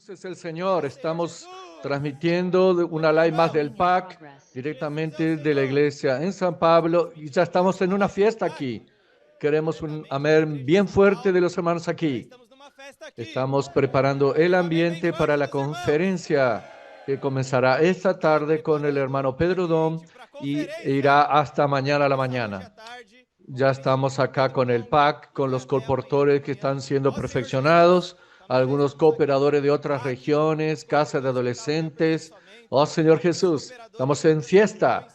Es el Señor. Estamos transmitiendo una live más del PAC directamente de la iglesia en San Pablo y ya estamos en una fiesta aquí. Queremos un amén bien fuerte de los hermanos aquí. Estamos preparando el ambiente para la conferencia que comenzará esta tarde con el hermano Pedro Dom y irá hasta mañana a la mañana. Ya estamos acá con el PAC, con los colportores que están siendo perfeccionados, algunos cooperadores de otras regiones, casas de adolescentes. Oh Señor Jesús, estamos en fiesta.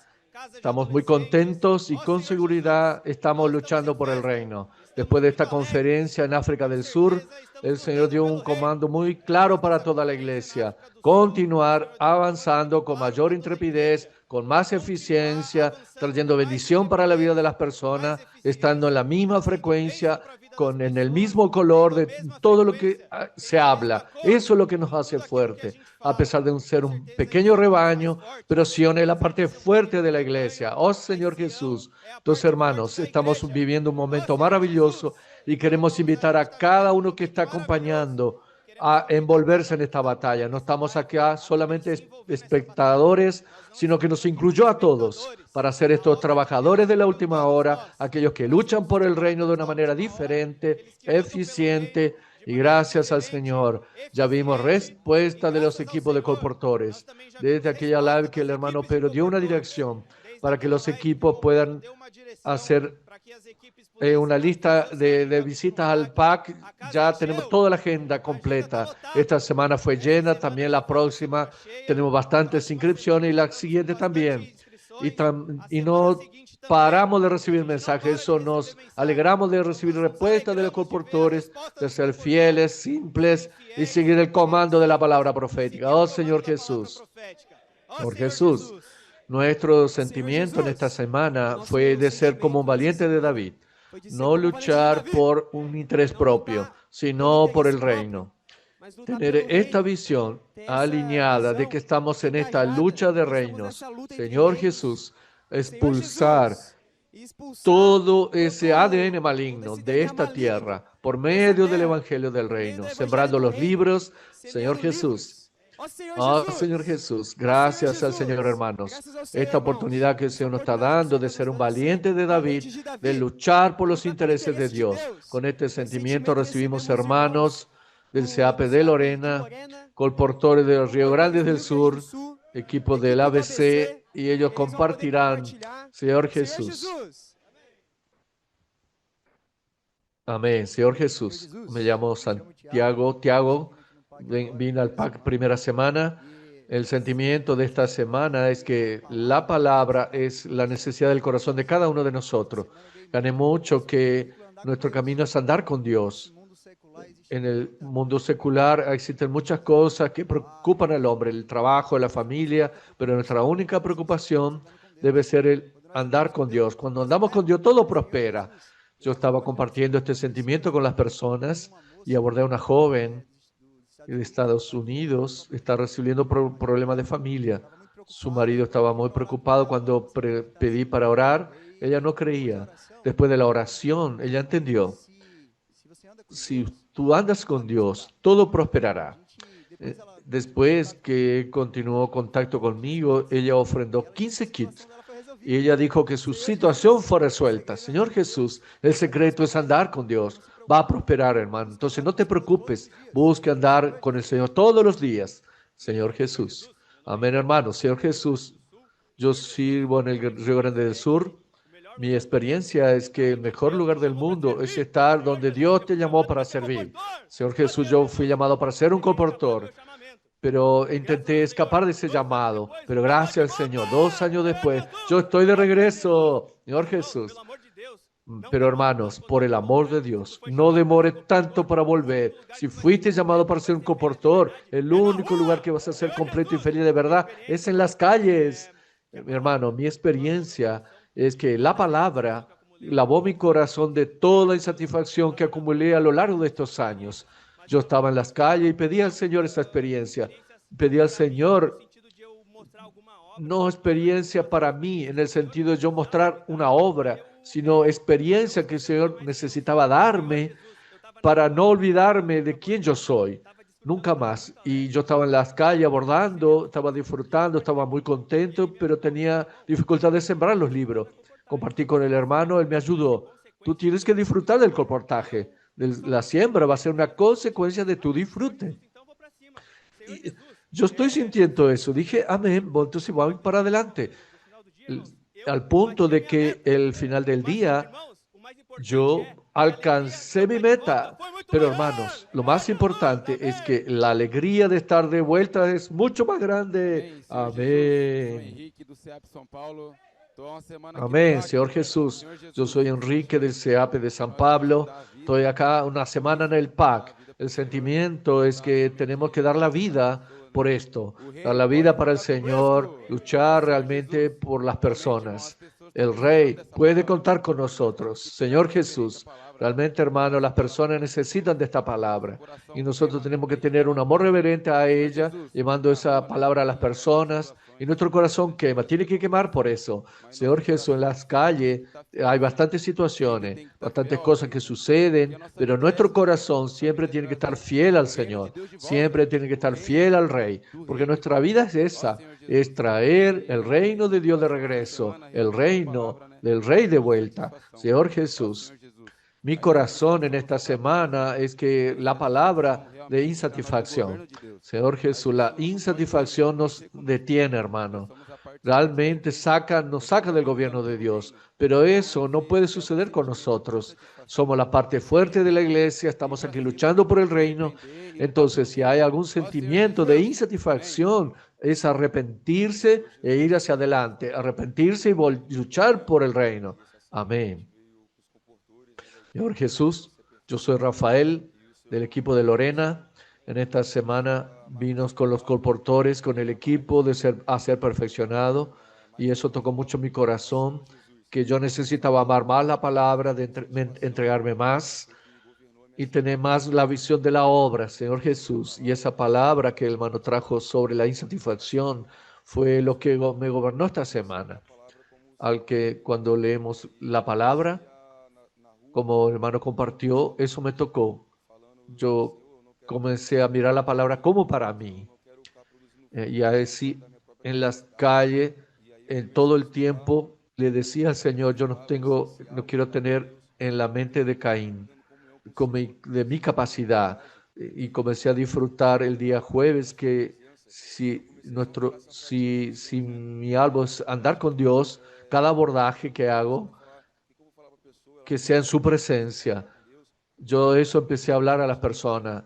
Estamos muy contentos y con seguridad estamos luchando por el reino. Después de esta conferencia en África del Sur, el Señor dio un comando muy claro para toda la iglesia. Continuar avanzando con mayor intrepidez, con más eficiencia, trayendo bendición para la vida de las personas, estando en la misma frecuencia, en el mismo color de todo lo que se habla. Eso es lo que nos hace fuerte, a pesar de ser un pequeño rebaño, pero Sion es la parte fuerte de la iglesia. Oh Señor Jesús, entonces hermanos, estamos viviendo un momento maravilloso y queremos invitar a cada uno que está acompañando a envolverse en esta batalla. No estamos acá solamente espectadores, sino que nos incluyó a todos para ser estos trabajadores de la última hora, aquellos que luchan por el reino de una manera diferente, eficiente, y gracias al Señor, ya vimos respuesta de los equipos de colportores. Desde aquella live que el hermano Pedro dio una dirección para que los equipos puedan hacer una lista de visitas al PAC. Ya tenemos toda la agenda completa. Esta semana fue llena, también la próxima tenemos bastantes inscripciones y la siguiente también. Y no paramos de recibir mensajes, eso nos alegramos de recibir respuestas de los colportores, de ser fieles, simples y seguir el comando de la palabra profética. Oh Señor Jesús, por Jesús, nuestro sentimiento en esta semana fue de ser como un valiente de David, no luchar por un interés propio, sino por el reino. Tener esta visión alineada de que estamos en esta lucha de reinos. Señor Jesús, expulsar todo ese ADN maligno de esta tierra por medio del Evangelio del Reino, sembrando los libros. Señor Jesús. Oh, Señor Jesús, gracias al Señor, hermanos. Esta oportunidad que el Señor nos está dando de ser un valiente de David, de luchar por los intereses de Dios. Con este sentimiento recibimos hermanos del CAP de Lorena, colportores del Río Grande del Sur, equipo del ABC, y ellos compartirán, Señor Jesús. Amén, Señor Jesús. Me llamo Santiago, Tiago, vine al PAC primera semana. El sentimiento de esta semana es que la palabra es la necesidad del corazón de cada uno de nosotros. Gané mucho que nuestro camino es andar con Dios. En el mundo secular existen muchas cosas que preocupan al hombre, el trabajo, la familia, pero nuestra única preocupación debe ser el andar con Dios. Cuando andamos con Dios, todo prospera. Yo estaba compartiendo este sentimiento con las personas y abordé a una joven de Estados Unidos, está recibiendo problemas de familia. Su marido estaba muy preocupado cuando pedí para orar. Ella no creía. Después de la oración, ella entendió. Si tú andas con Dios, todo prosperará. Después que continuó contacto conmigo, ella ofrendó 15 kits y ella dijo que su situación fue resuelta. Señor Jesús, el secreto es andar con Dios. Va a prosperar, hermano. Entonces no te preocupes, busque andar con el Señor todos los días. Señor Jesús. Amén, hermano. Señor Jesús, yo sirvo en el Río Grande del Sur. Mi experiencia es que el mejor lugar del mundo es estar donde Dios te llamó para servir. Señor Jesús, yo fui llamado para ser un colportor, pero intenté escapar de ese llamado. Pero gracias al Señor, 2 años después, yo estoy de regreso. Señor Jesús. Pero hermanos, por el amor de Dios, no demore tanto para volver. Si fuiste llamado para ser un colportor, el único lugar que vas a ser completo y feliz de verdad es en las calles. Mi hermano, mi experiencia es que la palabra lavó mi corazón de toda insatisfacción que acumulé a lo largo de estos años. Yo estaba en las calles y pedí al Señor esa experiencia. Pedí al Señor, no experiencia para mí en el sentido de yo mostrar una obra, sino experiencia que el Señor necesitaba darme para no olvidarme de quién yo soy. nunca más. Y yo estaba en las calles abordando, estaba disfrutando, estaba muy contento, pero tenía dificultad de sembrar los libros. Compartí con el hermano, él me ayudó. Tú tienes que disfrutar del comportaje. La siembra va a ser una consecuencia de tu disfrute. Y yo estoy sintiendo eso. Dije, amén, bueno, entonces voy para adelante. Al punto de que el final del día yo alcancé mi meta. Pero hermanos, lo más importante es que la alegría de estar de vuelta es mucho más grande. Amém, Senhor Jesus. Eu sou Amén. Henrique do CEP São Paulo. Estou uma semana aqui no Amén, PAC. Señor Jesús. Senhor Yo Jesus, soy o Enrique del sentimento CEAP de San nós temos que Pablo. dar a vida Estoy acá una semana en el dar a PAC. vida El pro Senhor. sentimiento es que tenemos que dar la vida por esto, O dar rei la pode vida para el contar Señor, conosco. luchar Senhor realmente Jesus, por las realmente, irmão, as personas. pessoas estão El precisando Rey dessa puede palavra. contar con nosotros. Que Señor prega referente à Jesús, palavra. realmente, hermano, las personas necesitan de esta palabra Coração y nosotros queimando tenemos que por tener un amor reverente a Senhor ella, Jesus, llevando esa derrama palabra a las alegria nos nossos personas y corações. nuestro corazón quema, tiene que quemar por eso. Mas Señor nosso Jesús, en coração las calles tem que estar hay firme. bastantes Sempre situaciones, tem que estar bastantes fiel ao cosas Rei. que suceden, Porque a nossa pero vida é nuestro essa, Senhor. corazón Nossa siempre vida é tiene que estar trazer fiel al o reino de Señor, Deus de volta. siempre tiene que O estar reino fiel al Rey, do porque Rei de nuestra volta. vida es Ó esa, Senhor Jesus. es traer el E reino de Dios de próxima regreso, semana, el realmente, essa reino palavra, né? del Rey de Vai ser vuelta. satisfação. Señor Ó Jesús, Senhor Jesus. mi A corazón en insatisfação não esta volta atrás. semana es que Que la seja satisfação palabra de realmente para nós do insatisfacción. governo de Deus. Señor Mas Jesús, la isso não pode insatisfacción nos mexer conosco. detiene, Nós hermano. somos a participantes do Realmente reino. nos Nós saca somos a del família gobierno de do Dios, reino. pero Então, eso no esse puede é o suceder con sentimento de nosotros. insatisfação. Somos la parte fuerte de la iglesia, E estamos para aquí cima, luchando por el se reino. arrepender e lutar pelo Entonces, si hay reino. algún Ó Senhor sentimiento de Jesus. Amém. insatisfacción, es arrepentirse e ir hacia adelante, arrepentirse y luchar por el reino. Amén. Señor Jesús, yo soy Rafael del equipo de Lorena. En esta semana vimos con los colportores, con el equipo de a ser perfeccionado, y eso tocó mucho mi corazón, que yo necesitaba amar más la palabra, de entregarme más y tener más la visión de la obra, Señor Jesús. Y esa palabra que el hermano trajo sobre la insatisfacción fue lo que me gobernó esta semana. Al que cuando leemos la palabra, como el hermano compartió, eso me tocó. Yo comencé a mirar la palabra como para mí. Y a decir en las calles, en todo el tiempo, le decía al Señor, yo no quiero tener en la mente de Caín, de mi capacidad. Y comencé a disfrutar el día jueves que si mi algo es andar con Dios, cada abordaje que hago, que sea en su presencia. Yo eso empecé a hablar a las personas.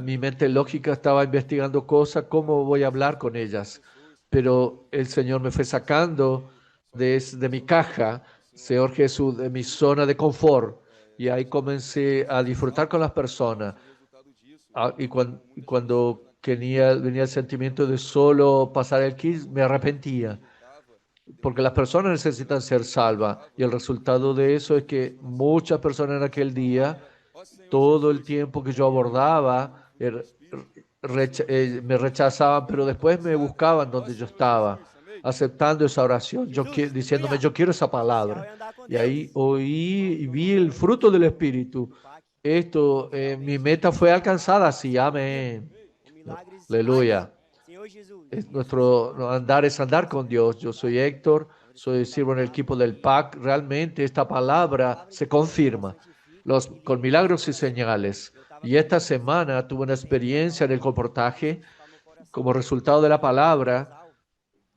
Mi mente lógica estaba investigando cosas, cómo voy a hablar con ellas. Pero el Señor me fue sacando de mi caja, Señor Jesús, de mi zona de confort. Y ahí comencé a disfrutar con las personas. Y cuando venía el sentimiento de solo pasar el kiss, me arrepentía. Porque las personas necesitan ser salvas. Y el resultado de eso es que muchas personas en aquel día, todo el tiempo que yo abordaba, me rechazaban, pero después me buscaban donde yo estaba, aceptando esa oración, diciéndome, yo quiero esa palabra. Y ahí oí y vi el fruto del Espíritu. Mi meta fue alcanzada, sí, amén. Aleluya. Nuestro andar es andar con Dios. Yo soy Héctor, sirvo en el equipo del PAC. Realmente esta palabra se confirma con milagros y señales. Y esta semana tuve una experiencia en el comportaje como resultado de la palabra,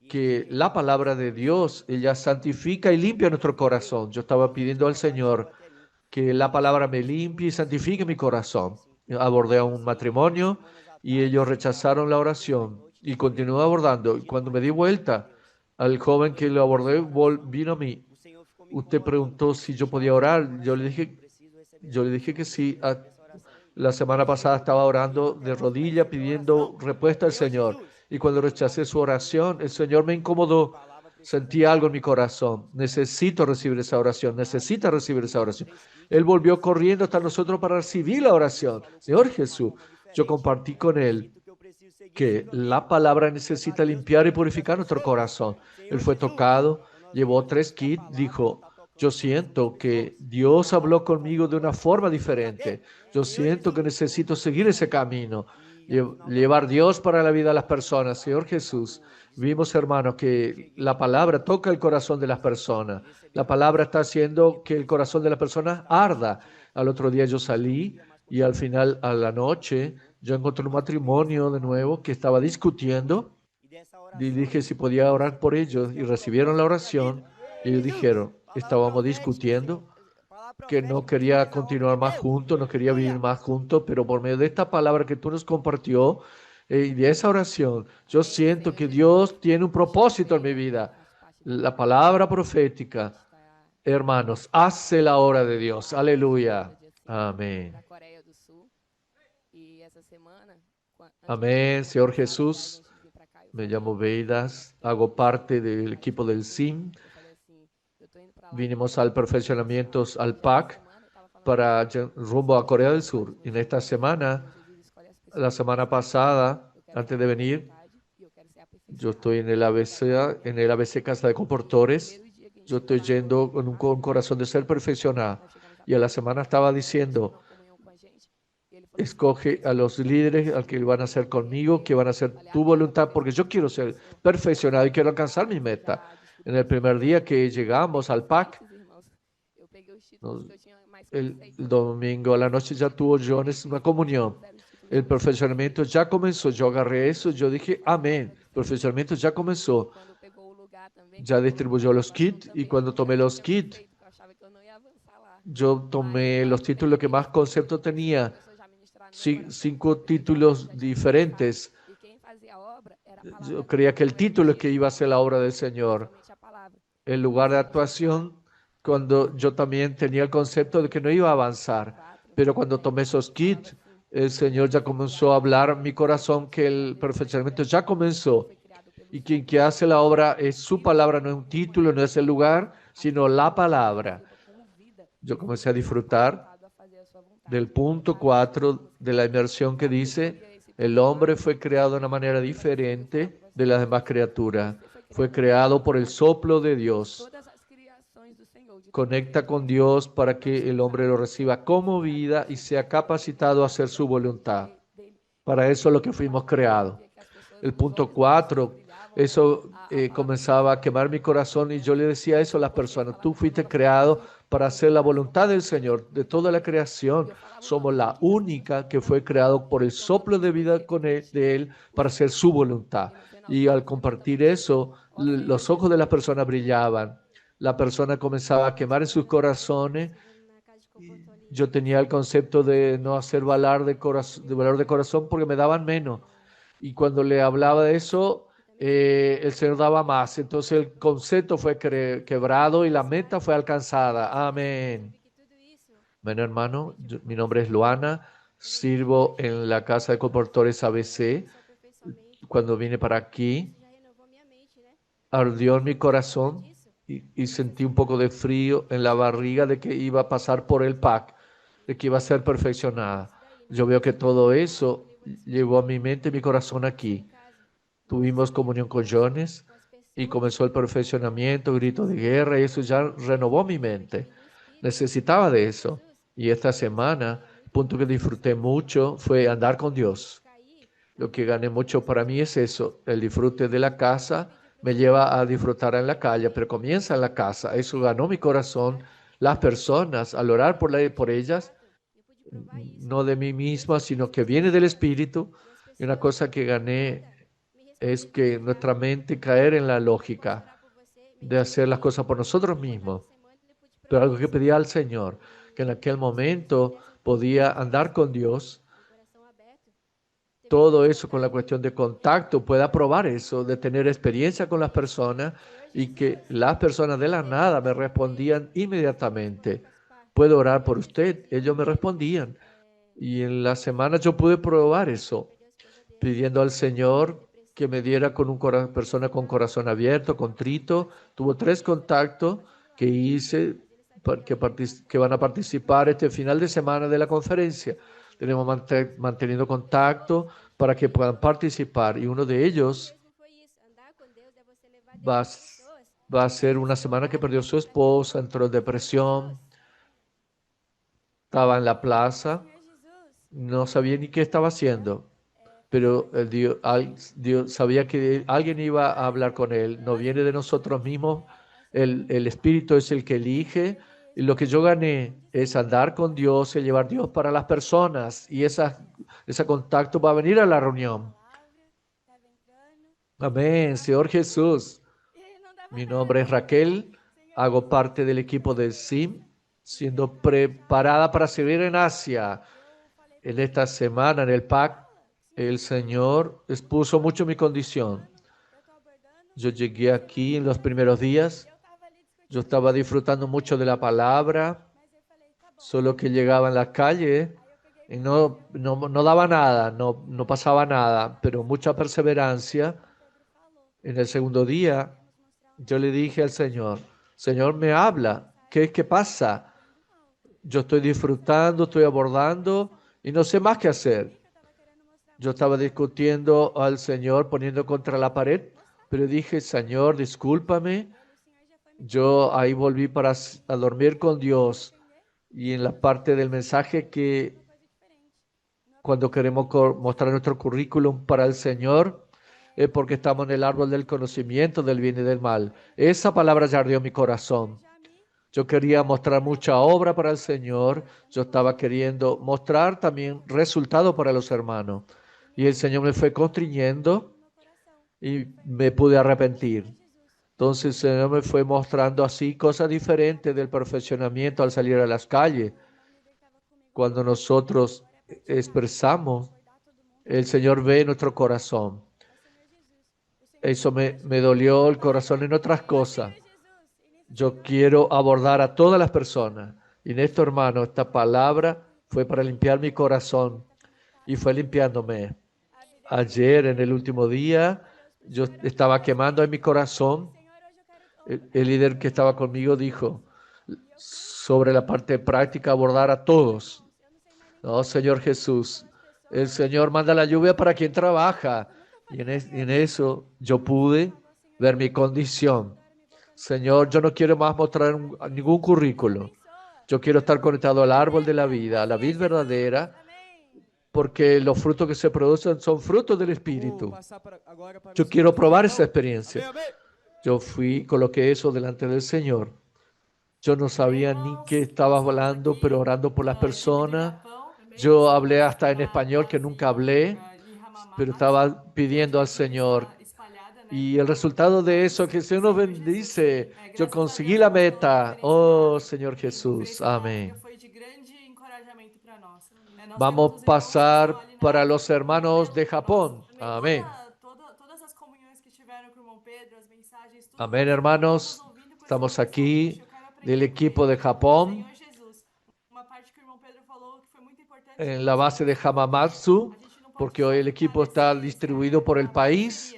que la palabra de Dios, ella santifica y limpia nuestro corazón. Yo estaba pidiendo al Señor que la palabra me limpie y santifique mi corazón. Abordé a un matrimonio y ellos rechazaron la oración y continué abordando. Y cuando me di vuelta, al joven que lo abordé vino a mí. Usted preguntó si yo podía orar. Yo le dije que sí. La semana pasada estaba orando de rodillas pidiendo respuesta al Señor. Y cuando rechacé su oración, el Señor me incomodó. Sentí algo en mi corazón. Necesito recibir esa oración. Necesita recibir esa oración. Él volvió corriendo hasta nosotros para recibir la oración. Señor Jesús, yo compartí con él que la palabra necesita limpiar y purificar nuestro corazón. Él fue tocado, llevó 3 kits, dijo, Yo siento que Dios habló conmigo de una forma diferente. Yo siento que necesito seguir ese camino, llevar Dios para la vida de las personas. Señor Jesús, vimos, hermanos, que la palabra toca el corazón de las personas. La palabra está haciendo que el corazón de las personas arda. Al otro día yo salí y al final, a la noche, yo encontré un matrimonio de nuevo que estaba discutiendo y dije si podía orar por ellos y recibieron la oración y ellos dijeron, estábamos discutiendo que no quería continuar más juntos, no quería vivir más juntos, pero por medio de esta palabra que tú nos compartió y de esa oración, yo siento que Dios tiene un propósito en mi vida. La palabra profética, hermanos, hace la obra de Dios. Aleluya. Amén. Amén, Señor Jesús. Me llamo Veidas, hago parte del equipo del SIM. Vinimos al perfeccionamiento al PAC para rumbo a Corea del Sur. En esta semana, la semana pasada, antes de venir, yo estoy en el ABC Casa de Comportores. Yo estoy yendo con un corazón de ser perfeccionado. Y a la semana estaba diciendo, escoge a los líderes al que van a hacer conmigo, que van a hacer tu voluntad, porque yo quiero ser perfeccionado y quiero alcanzar mi meta. En el primer día que llegamos al PAC, el domingo a la noche ya tuvo Jones una comunión. El perfeccionamiento ya comenzó. Yo agarré eso, yo dije, amén. El perfeccionamiento ya comenzó. Ya distribuyó los kits y cuando tomé los kits, yo tomé los títulos que más concepto tenía. 5 títulos diferentes. Yo creía que el título es que iba a ser la obra del Señor. El lugar de actuación, cuando yo también tenía el concepto de que no iba a avanzar. Pero cuando tomé esos kits, el Señor ya comenzó a hablar en mi corazón que el perfeccionamiento ya comenzó. Y quien que hace la obra es su palabra, no es un título, no es el lugar, sino la palabra. Yo comencé a disfrutar del punto 4 de la inmersión que dice, el hombre fue creado de una manera diferente de las demás criaturas. Fue creado por el soplo de Dios. Conecta con Dios para que el hombre lo reciba como vida y sea capacitado a hacer su voluntad. Para eso es lo que fuimos creados. El punto 4, eso comenzaba a quemar mi corazón y yo le decía eso a las personas. Tú fuiste creado para hacer la voluntad del Señor, de toda la creación. Somos la única que fue creado por el soplo de vida de Él para hacer su voluntad. Y al compartir eso, los ojos de las personas brillaban. La persona comenzaba a quemar en sus corazones. Yo tenía el concepto de no hacer valor de corazón porque me daban menos. Y cuando le hablaba de eso, el Señor daba más. Entonces el concepto fue quebrado y la meta fue alcanzada. Amén. Bueno, hermano, mi nombre es Luana, sirvo en la Casa de Comportores ABC. Cuando vine para aquí, ardió en mi corazón y sentí un poco de frío en la barriga de que iba a pasar por el PAC, de que iba a ser perfeccionada. Yo veo que todo eso llevó a mi mente y mi corazón aquí. Tuvimos comunión con Jones y comenzó el perfeccionamiento, gritos de guerra, y eso ya renovó mi mente. Necesitaba de eso. Y esta semana, el punto que disfruté mucho fue andar con Dios. Lo que gané mucho para mí es eso. El disfrute de la casa me lleva a disfrutar en la calle, pero comienza en la casa. Eso ganó mi corazón. Las personas, al orar por ellas, no de mí misma, sino que viene del Espíritu. Y una cosa que gané es que nuestra mente caer en la lógica de hacer las cosas por nosotros mismos. Pero algo que pedía al Señor, que en aquel momento podía andar con Dios, todo eso con la cuestión de contacto, pueda probar eso, de tener experiencia con las personas y que las personas de la nada me respondían inmediatamente. ¿Puedo orar por usted? Ellos me respondían. Y en la semana yo pude probar eso, pidiendo al Señor que me diera con una persona con corazón abierto, contrito. Tuvo 3 contactos que hice que van a participar este final de semana de la conferencia. Tenemos manteniendo contacto para que puedan participar y uno de ellos va Va a ser una semana que perdió su esposa, entró en depresión, estaba en la plaza, no sabía ni qué estaba haciendo, pero Dios sabía que alguien iba a hablar con él. No viene de nosotros mismos, el Espíritu es el que elige. Y lo que yo gané es andar con Dios y llevar Dios para las personas. Y ese contacto va a venir a la reunión. Amén, Señor Jesús. Mi nombre es Raquel, hago parte del equipo del SIM, siendo preparada para servir en Asia. En esta semana, en el PAC, el Señor expuso mucho mi condición. Yo llegué aquí en los primeros días, yo estaba disfrutando mucho de la palabra, solo que llegaba en la calle y no daba nada, no pasaba nada, pero mucha perseverancia. En el segundo día, yo le dije al Señor, Señor, me habla, ¿qué pasa? Yo estoy disfrutando, estoy abordando y no sé más qué hacer. Yo estaba discutiendo al Señor, poniendo contra la pared, pero dije, Señor, discúlpame. Yo ahí volví a dormir con Dios. Y en la parte del mensaje que cuando queremos mostrar nuestro currículum para el Señor, es porque estamos en el árbol del conocimiento del bien y del mal. Esa palabra ya ardió mi corazón. Yo quería mostrar mucha obra para el Señor. Yo estaba queriendo mostrar también resultado para los hermanos. Y el Señor me fue constriñendo y me pude arrepentir. Entonces el Señor me fue mostrando así cosas diferentes del perfeccionamiento al salir a las calles. Cuando nosotros expresamos, el Señor ve nuestro corazón. Eso me dolió el corazón en otras cosas. Yo quiero abordar a todas las personas. Y en esto, hermano, esta palabra fue para limpiar mi corazón y fue limpiándome. Ayer, en el último día, yo estaba quemando en mi corazón. El líder que estaba conmigo dijo sobre la parte práctica, abordar a todos. No, Señor Jesús, el Señor manda la lluvia para quien trabaja. Y en eso yo pude ver mi condición. Señor, yo no quiero más mostrar ningún currículo. Yo quiero estar conectado al árbol de la vida, a la vid verdadera, porque los frutos que se producen son frutos del Espíritu. Yo quiero probar esa experiencia. Yo coloqué eso delante del Señor. Yo no sabía ni qué estaba hablando, pero orando por las personas. Yo hablé hasta en español que nunca hablé, pero estaba pidiendo al Señor. Y el resultado de eso, que el Señor nos bendice. Yo conseguí la meta. Oh, Señor Jesús. Amén. Vamos a pasar para los hermanos de Japón. Amén. Amén, hermanos. Estamos aquí del equipo de Japón en la base de Hamamatsu, porque hoy el equipo está distribuido por el país.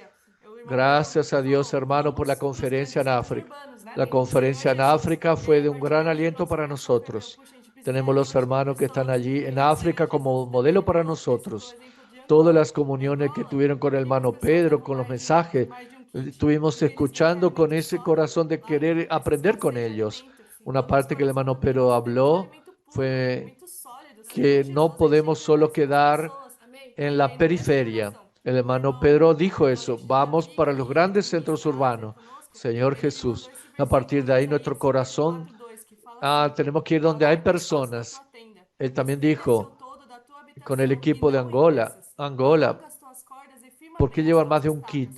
Gracias a Dios, hermano, por la conferencia en África. La conferencia en África fue de un gran aliento para nosotros. Tenemos los hermanos que están allí en África como modelo para nosotros. Todas las comuniones que tuvieron con el hermano Pedro, con los mensajes, estuvimos escuchando con ese corazón de querer aprender con ellos. Una parte que el hermano Pedro habló fue que no podemos solo quedar en la periferia. El hermano Pedro dijo eso, vamos para los grandes centros urbanos. Señor Jesús, a partir de ahí nuestro corazón, tenemos que ir donde hay personas. Él también dijo, con el equipo de Angola, ¿por qué llevan más de un kit?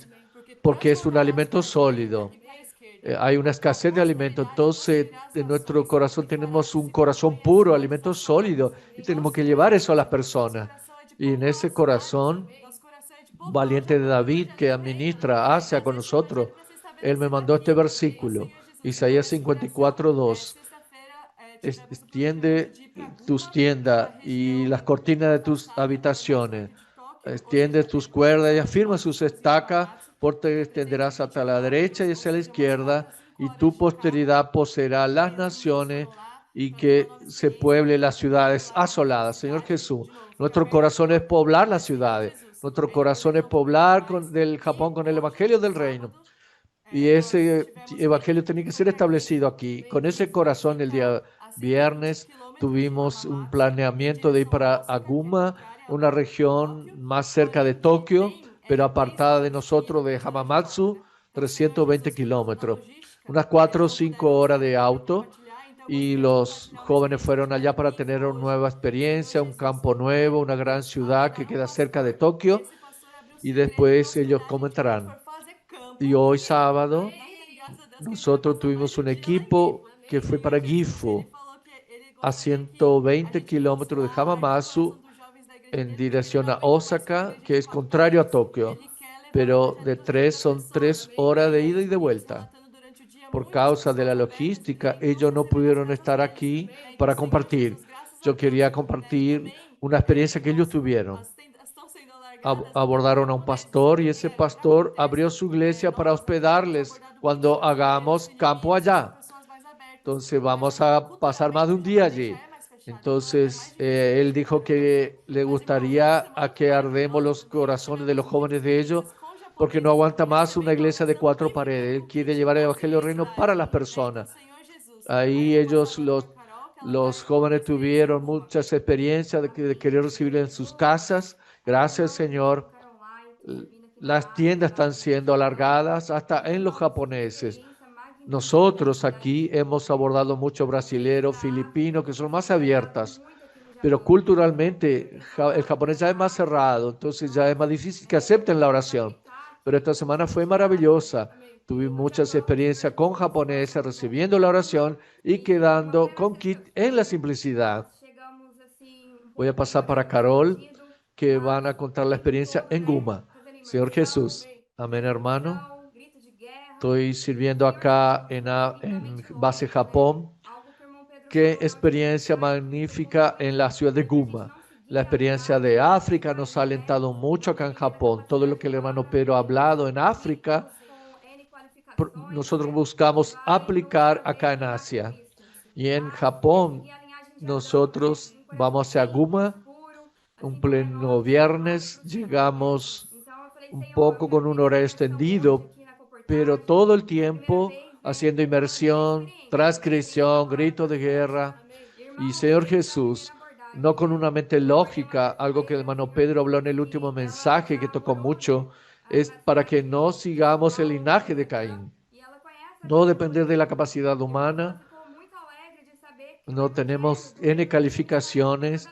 Porque es un alimento sólido. Hay una escasez de alimento, entonces en nuestro corazón tenemos un corazón puro, alimento sólido, y tenemos que llevar eso a las personas. Y en ese corazón valiente de David que administra Asia con nosotros, él me mandó este versículo, Isaías 54:2. Extiende tus tiendas y las cortinas de tus habitaciones. Extiende tus cuerdas y afirma sus estacas, porque te extenderás hasta la derecha y hacia la izquierda, y tu posteridad poseerá las naciones y que se pueble las ciudades asoladas. Señor Jesús, nuestro corazón es poblar las ciudades. Nuestro corazón es poblar del Japón con el Evangelio del Reino. Y ese evangelio tenía que ser establecido aquí. Con ese corazón, el día viernes tuvimos un planeamiento de ir para Aguma, una región más cerca de Tokio, pero apartada de nosotros de Hamamatsu, 320 kilómetros, unas 4 o 5 horas de auto. Y los jóvenes fueron allá para tener una nueva experiencia, un campo nuevo, una gran ciudad que queda cerca de Tokio. Y después ellos comentarán. Y hoy sábado nosotros tuvimos un equipo que fue para Gifu, a 120 kilómetros de Hamamatsu, en dirección a Osaka, que es contrario a Tokio, pero son 3 horas de ida y de vuelta. Por causa de la logística, ellos no pudieron estar aquí para compartir. Yo quería compartir una experiencia que ellos tuvieron. Abordaron a un pastor y ese pastor abrió su iglesia para hospedarles cuando hagamos campo allá. Entonces vamos a pasar más de un día allí. Entonces él dijo que le gustaría a que ardemos los corazones de los jóvenes de ellos porque no aguanta más una iglesia de 4 paredes. Él quiere llevar el evangelio del reino para las personas. Ahí los jóvenes tuvieron muchas experiencias de querer recibir en sus casas. Gracias, Señor. Las tiendas están siendo alargadas hasta en los japoneses. Nosotros aquí hemos abordado muchos brasileros, filipinos, que son más abiertas, pero culturalmente el japonés ya es más cerrado, entonces ya es más difícil que acepten la oración. Pero esta semana fue maravillosa. Tuve muchas experiencias con japoneses recibiendo la oración y quedando con kit en la simplicidad. Voy a pasar para Carol, que van a contar la experiencia en Guma. Señor Jesús, amén, hermano. Estoy sirviendo acá en base Japón. Qué experiencia magnífica en la ciudad de Guma. La experiencia de África nos ha alentado mucho acá en Japón. Todo lo que el hermano Pedro ha hablado en África, nosotros buscamos aplicar acá en Asia. Y en Japón, nosotros vamos a Guma, un pleno viernes, llegamos un poco con un horario extendido, pero todo el tiempo haciendo inmersión, transcripción, grito de guerra. Y Señor Jesús, no con una mente lógica, algo que el hermano Pedro habló en el último mensaje que tocó mucho, es para que no sigamos el linaje de Caín. No depender de la capacidad humana. No tenemos N calificaciones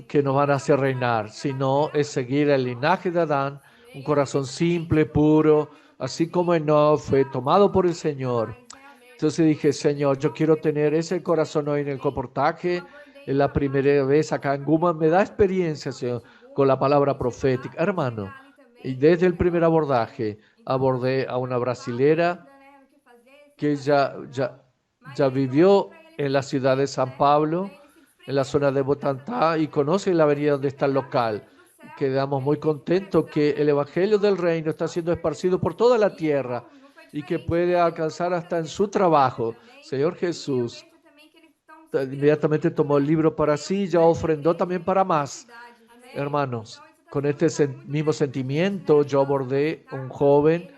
que nos van a hacer reinar, sino es seguir el linaje de Adán, un corazón simple, puro, así como Enoch fue tomado por el Señor. Entonces dije, Señor, yo quiero tener ese corazón hoy en el comportaje. Es la primera vez acá en Guma, me da experiencia, Señor, con la palabra profética. Hermano, y desde el primer abordaje, abordé a una brasilera que ya vivió en la ciudad de San Pablo, en la zona de Botantá, y conoce la avenida donde está el local. Quedamos muy contentos que el Evangelio del Reino está siendo esparcido por toda la tierra y que puede alcanzar hasta en su trabajo. Señor Jesús inmediatamente tomó el libro para sí y ya ofrendó también para más. Hermanos, con este mismo sentimiento yo abordé a un joven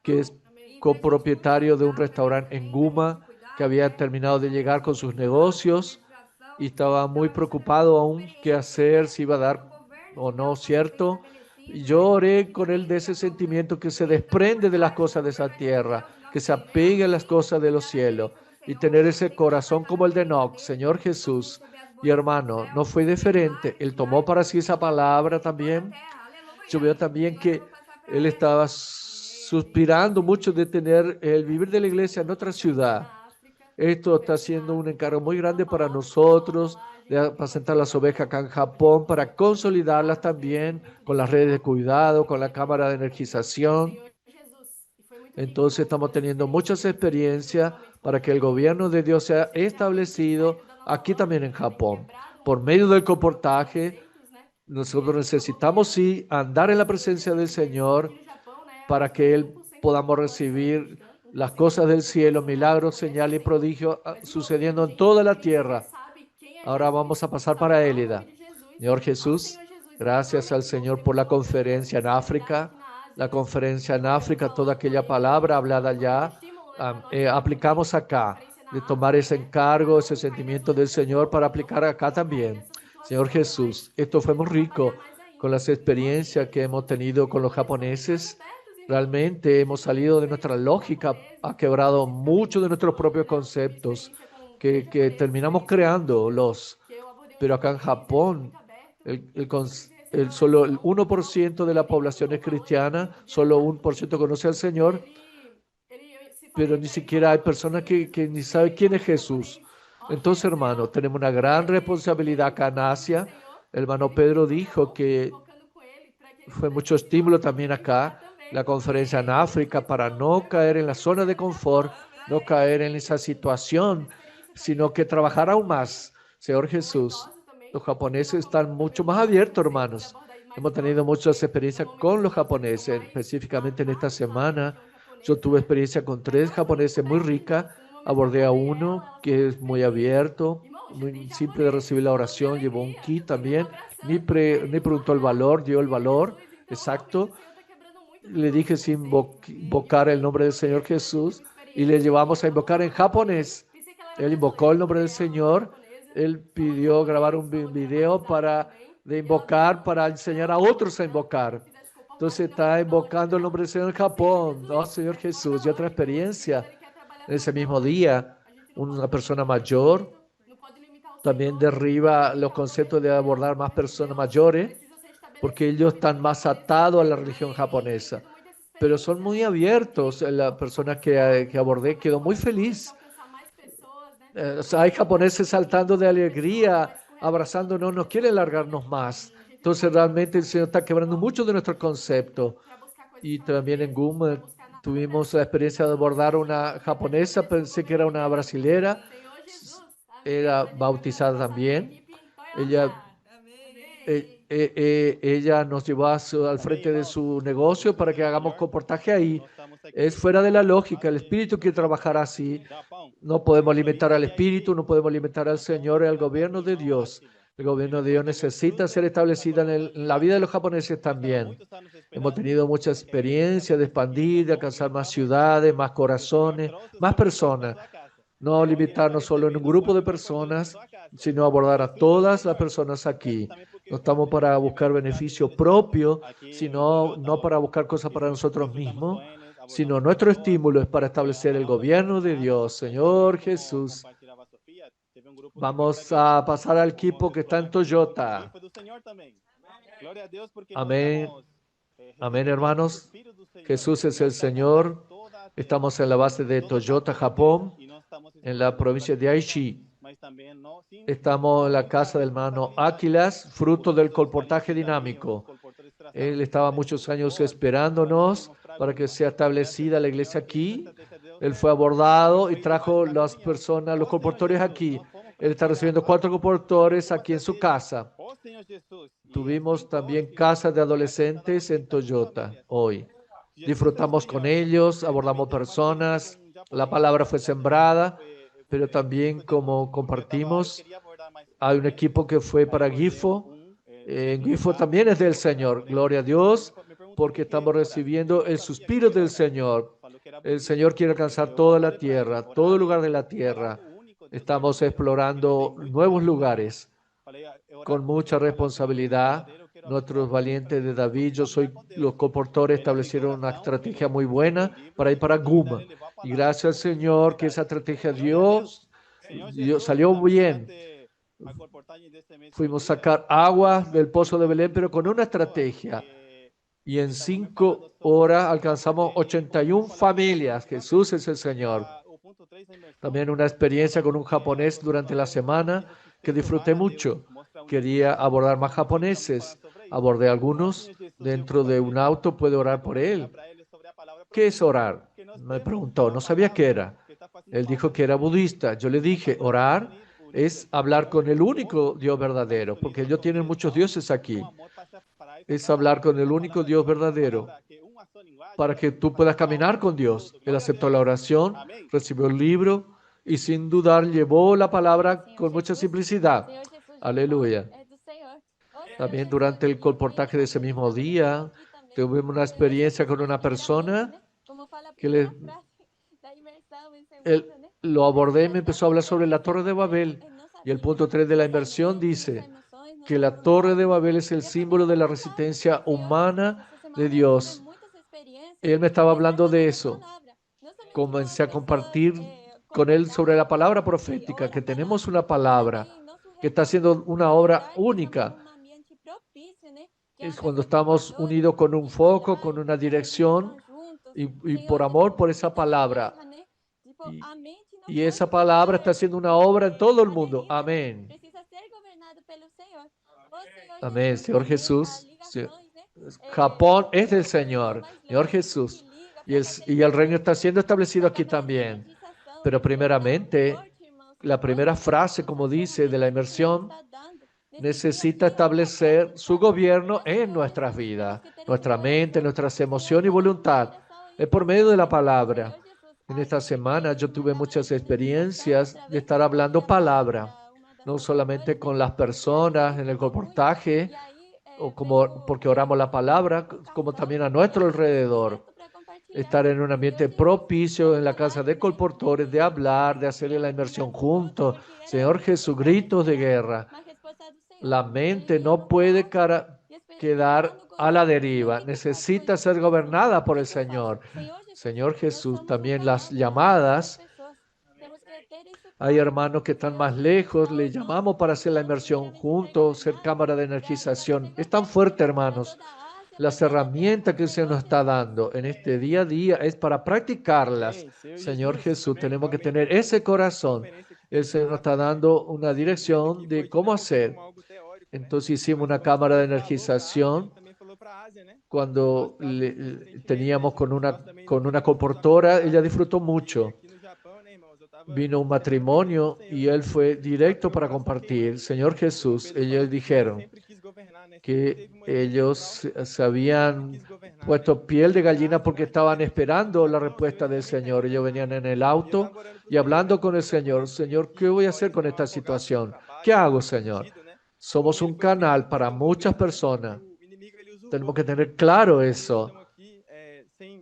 que es copropietario de un restaurante en Guma, que había terminado de llegar con sus negocios y estaba muy preocupado aún qué hacer, si iba a dar o no, ¿cierto? Y yo oré con él de ese sentimiento que se desprende de las cosas de esa tierra, que se apegue a las cosas de los cielos y tener ese corazón como el de Enoch, Señor Jesús. Y hermano, no fue diferente. Él tomó para sí esa palabra también. Yo veo también que él estaba suspirando mucho de tener el vivir de la iglesia en otra ciudad. Esto está siendo un encargo muy grande para nosotros de apacentar las ovejas acá en Japón, para consolidarlas también con las redes de cuidado, con la cámara de energización. Entonces estamos teniendo muchas experiencias para que el gobierno de Dios sea establecido aquí también en Japón. Por medio del comportaje, nosotros necesitamos sí andar en la presencia del Señor para que Él podamos recibir las cosas del cielo, milagros, señales y prodigios sucediendo en toda la tierra. Ahora vamos a pasar para Élida. Señor Jesús, gracias al Señor por la conferencia en África. la conferencia en África, toda aquella palabra hablada allá, aplicamos acá, de tomar ese encargo, ese sentimiento del Señor para aplicar acá también. Señor Jesús, esto fue muy rico con las experiencias que hemos tenido con los japoneses. Realmente hemos salido de nuestra lógica, ha quebrado muchos de nuestros propios conceptos que terminamos creándolos. Pero acá en Japón, solo el 1% de la población es cristiana, solo 1% conoce al Señor, pero ni siquiera hay personas que ni saben quién es Jesús. Entonces, hermano, tenemos una gran responsabilidad acá en Asia. El hermano Pedro dijo que fue mucho estímulo también acá, la conferencia en África, para no caer en la zona de confort, no caer en esa situación, sino que trabajar aún más. Señor Jesús, los japoneses están mucho más abiertos, hermanos. Hemos tenido muchas experiencias con los japoneses, específicamente en esta semana. Yo tuve experiencia con 3 japoneses muy ricas. Abordé a uno que es muy abierto, muy simple de recibir la oración, llevó un kit también, ni preguntó el valor, dio el valor exacto. Le dije sin invocar el nombre del Señor Jesús y le llevamos a invocar en japonés. Él invocó el nombre del Señor, él pidió grabar un video de invocar para enseñar a otros a invocar. Entonces está invocando el nombre del Señor en Japón. Oh, Señor Jesús, y otra experiencia. En ese mismo día, una persona mayor también derriba los conceptos de abordar más personas mayores, porque ellos están más atados a la religión japonesa. Pero son muy abiertos. La persona que abordé quedó muy feliz. O sea, hay japoneses saltando de alegría, abrazándonos, no quieren largarnos más. Entonces, realmente el Señor está quebrando mucho de nuestro concepto. Y también en GUM tuvimos la experiencia de abordar una japonesa, pensé que era una brasilera, era bautizada también. Ella, ella nos llevó al frente de su negocio para que hagamos comportaje ahí. Es fuera de la lógica, el espíritu quiere trabajar así. No podemos limitar al espíritu, no podemos limitar al Señor y al gobierno de Dios. El gobierno de Dios necesita ser establecido en la vida de los japoneses también. Hemos tenido mucha experiencia de expandir, de alcanzar más ciudades, más corazones, más personas. No limitarnos solo en un grupo de personas, sino abordar a todas las personas aquí. No estamos para buscar beneficio propio, sino no para buscar cosas para nosotros mismos, sino nuestro estímulo es para establecer el gobierno de Dios. Señor Jesús, vamos a pasar al equipo que está en Toyota. Amén. Amén, hermanos. Jesús es el Señor. Estamos en la base de Toyota, Japón, en la provincia de Aichi. Estamos en la casa del hermano Aquilas, fruto del colportaje dinámico. Él estaba muchos años esperándonos para que sea establecida la iglesia aquí. Él fue abordado y trajo las personas, los colportores aquí. Él está recibiendo 4 colportores aquí en su casa. Tuvimos también casas de adolescentes en Toyota hoy. Disfrutamos con ellos, abordamos personas, la palabra fue sembrada, pero también como compartimos, hay un equipo que fue para Gifo. Gifo también es del Señor, gloria a Dios, porque estamos recibiendo el suspiro del Señor. El Señor quiere alcanzar toda la tierra, todo lugar de la tierra. Estamos explorando nuevos lugares con mucha responsabilidad. Nuestros valientes de David, los comportores establecieron una estrategia muy buena para ir para Guma. Y gracias al Señor que esa estrategia salió bien. Fuimos a sacar agua del pozo de Belén, pero con una estrategia. Y en 5 horas alcanzamos 81 familias. Jesús es el Señor. También una experiencia con un japonés durante la semana que disfruté mucho. Quería abordar más japoneses. Abordé algunos dentro de un auto. ¿Puedo orar por él? ¿Qué es orar? Me preguntó. No sabía qué era. Él dijo que era budista. Yo le dije, orar es hablar con el único Dios verdadero, porque ellos tienen muchos dioses aquí. Es hablar con el único Dios verdadero para que tú puedas caminar con Dios. Él aceptó la oración, recibió el libro y sin dudar llevó la palabra con mucha simplicidad. Aleluya. También durante el colportaje de ese mismo día, Tuvimos una experiencia con una persona que lo abordé y me empezó a hablar sobre la Torre de Babel. Y el punto 3 de la inmersión dice que la Torre de Babel es el símbolo de la resistencia humana de Dios. Él me estaba hablando de eso. Comencé a compartir con él sobre la palabra profética, que tenemos una palabra que está haciendo una obra única. Es cuando estamos unidos con un foco, con una dirección y por amor por esa palabra. Y esa palabra está haciendo una obra en todo el mundo. Amén. Amén, Señor Jesús. Japón es del Señor, Señor Jesús. Y el reino está siendo establecido aquí también. Pero primeramente, la primera frase, como dice, de la inmersión, necesita establecer su gobierno en nuestras vidas, nuestra mente, nuestras emociones y voluntad. Es por medio de la palabra. En esta semana yo tuve muchas experiencias de estar hablando palabra, no solamente con las personas en el comportaje, o como porque oramos la palabra, como también a nuestro alrededor. Estar en un ambiente propicio en la casa de colportores, de hablar, de hacer la inmersión juntos. Señor Jesús, gritos de guerra. La mente no puede quedar a la deriva, necesita ser gobernada por el Señor. Señor Jesús, también las llamadas. Hay hermanos que están más lejos, le llamamos para hacer la inmersión juntos, ser cámara de energización. Es tan fuerte, hermanos. Las herramientas que el Señor nos está dando en este día a día es para practicarlas. Señor Jesús, tenemos que tener ese corazón. El Señor nos está dando una dirección de cómo hacer. Entonces hicimos una cámara de energización cuando teníamos con una comportora. Ella disfrutó mucho. Vino un matrimonio y él fue directo para compartir. Señor Jesús, ellos dijeron que ellos se habían puesto piel de gallina porque estaban esperando la respuesta del Señor. Ellos venían en el auto y hablando con el Señor. Señor, ¿qué voy a hacer con esta situación? ¿Qué hago, Señor? Somos un canal para muchas personas. Tenemos que tener claro eso.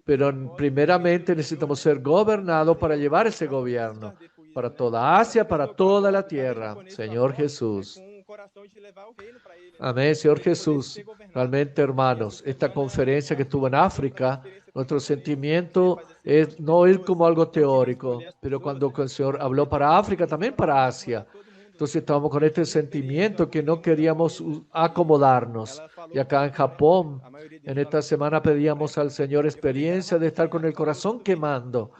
Pero primeramente necesitamos ser gobernados para llevar ese gobierno para toda Asia, para toda la tierra. Señor Jesús. Amén, Señor Jesús. Realmente, hermanos, esta conferencia que estuvo en África, nuestro sentimiento es no ir como algo teórico, pero cuando el Señor habló para África, también para Asia. Entonces estábamos con este sentimiento que no queríamos acomodarnos. Y acá en Japón, en esta semana pedíamos al Señor experiencia de estar con el corazón quemando.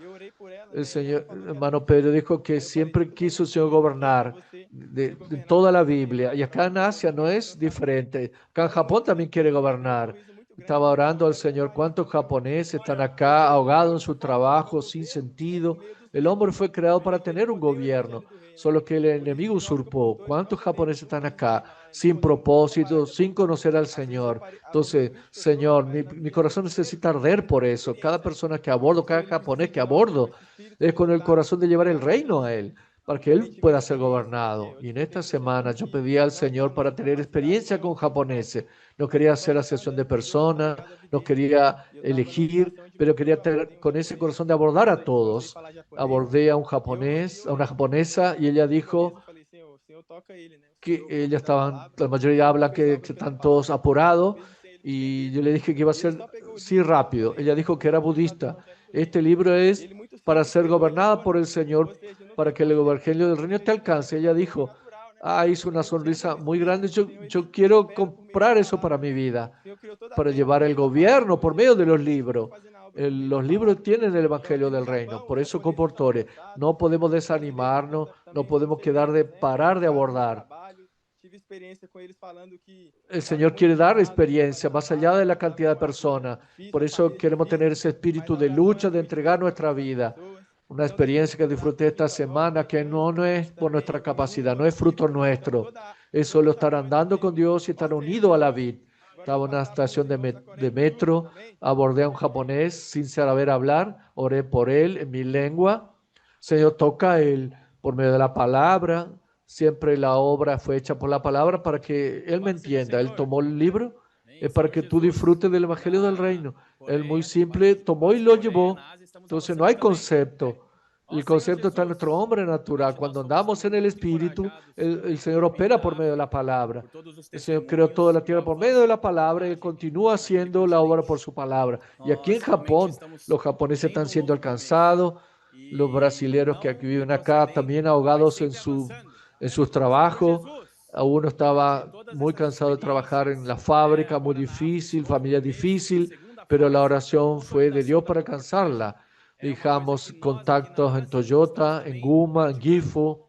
El Señor, hermano Pedro, dijo que siempre quiso el Señor gobernar de toda la Biblia. Y acá en Asia no es diferente. Acá en Japón también quiere gobernar. Estaba orando al Señor. ¿Cuántos japoneses están acá ahogados en su trabajo, sin sentido? El hombre fue creado para tener un gobierno, solo que el enemigo usurpó. ¿Cuántos japoneses están acá sin propósito, sin conocer al Señor? Entonces, Señor, mi corazón necesita arder por eso. Cada persona que abordo, cada japonés que abordo, es con el corazón de llevar el reino a Él, para que Él pueda ser gobernado. Y en esta semana yo pedí al Señor para tener experiencia con japoneses. No quería hacer asociación de personas, no quería elegir, pero quería tener con ese corazón de abordar a todos. Abordé a un japonés, a una japonesa, y ella dijo que ellas estaban, la mayoría hablan que están todos apurados, y yo le dije que iba a ser, sí, rápido. Ella dijo que era budista. Este libro es para ser gobernada por el Señor, para que el evangelio del reino te alcance. Ella dijo, hizo una sonrisa muy grande. Yo quiero comprar eso para mi vida, para llevar el gobierno por medio de los libros. Los libros tienen el evangelio del reino, por eso comportores. No podemos desanimarnos, no podemos parar de abordar. El Señor quiere dar experiencia más allá de la cantidad de personas. Por eso queremos tener ese espíritu de lucha, de entregar nuestra vida. Una experiencia que disfruté esta semana que no es por nuestra capacidad, no es fruto nuestro. Es solo estar andando con Dios y estar unido a la vid. Estaba en una estación de metro, abordé a un japonés sin saber hablar, oré por él en mi lengua. Señor, toca a él por medio de la palabra. Siempre la obra fue hecha por la palabra para que él me entienda. Él tomó el libro es para que tú disfrutes del Evangelio del Reino. Él muy simple tomó y lo llevó. Entonces no hay concepto. El concepto está en nuestro hombre natural. Cuando andamos en el Espíritu, el Señor opera por medio de la palabra. El Señor creó toda la tierra por medio de la palabra y Él continúa haciendo la obra por su palabra. Y aquí en Japón, los japoneses están siendo alcanzados, los brasileños que aquí viven acá también ahogados en sus trabajos. A uno estaba muy cansado de trabajar en la fábrica, muy difícil, familia difícil, pero la oración fue de Dios para alcanzarla. Dejamos contactos en Toyota, en Guma, en Gifu.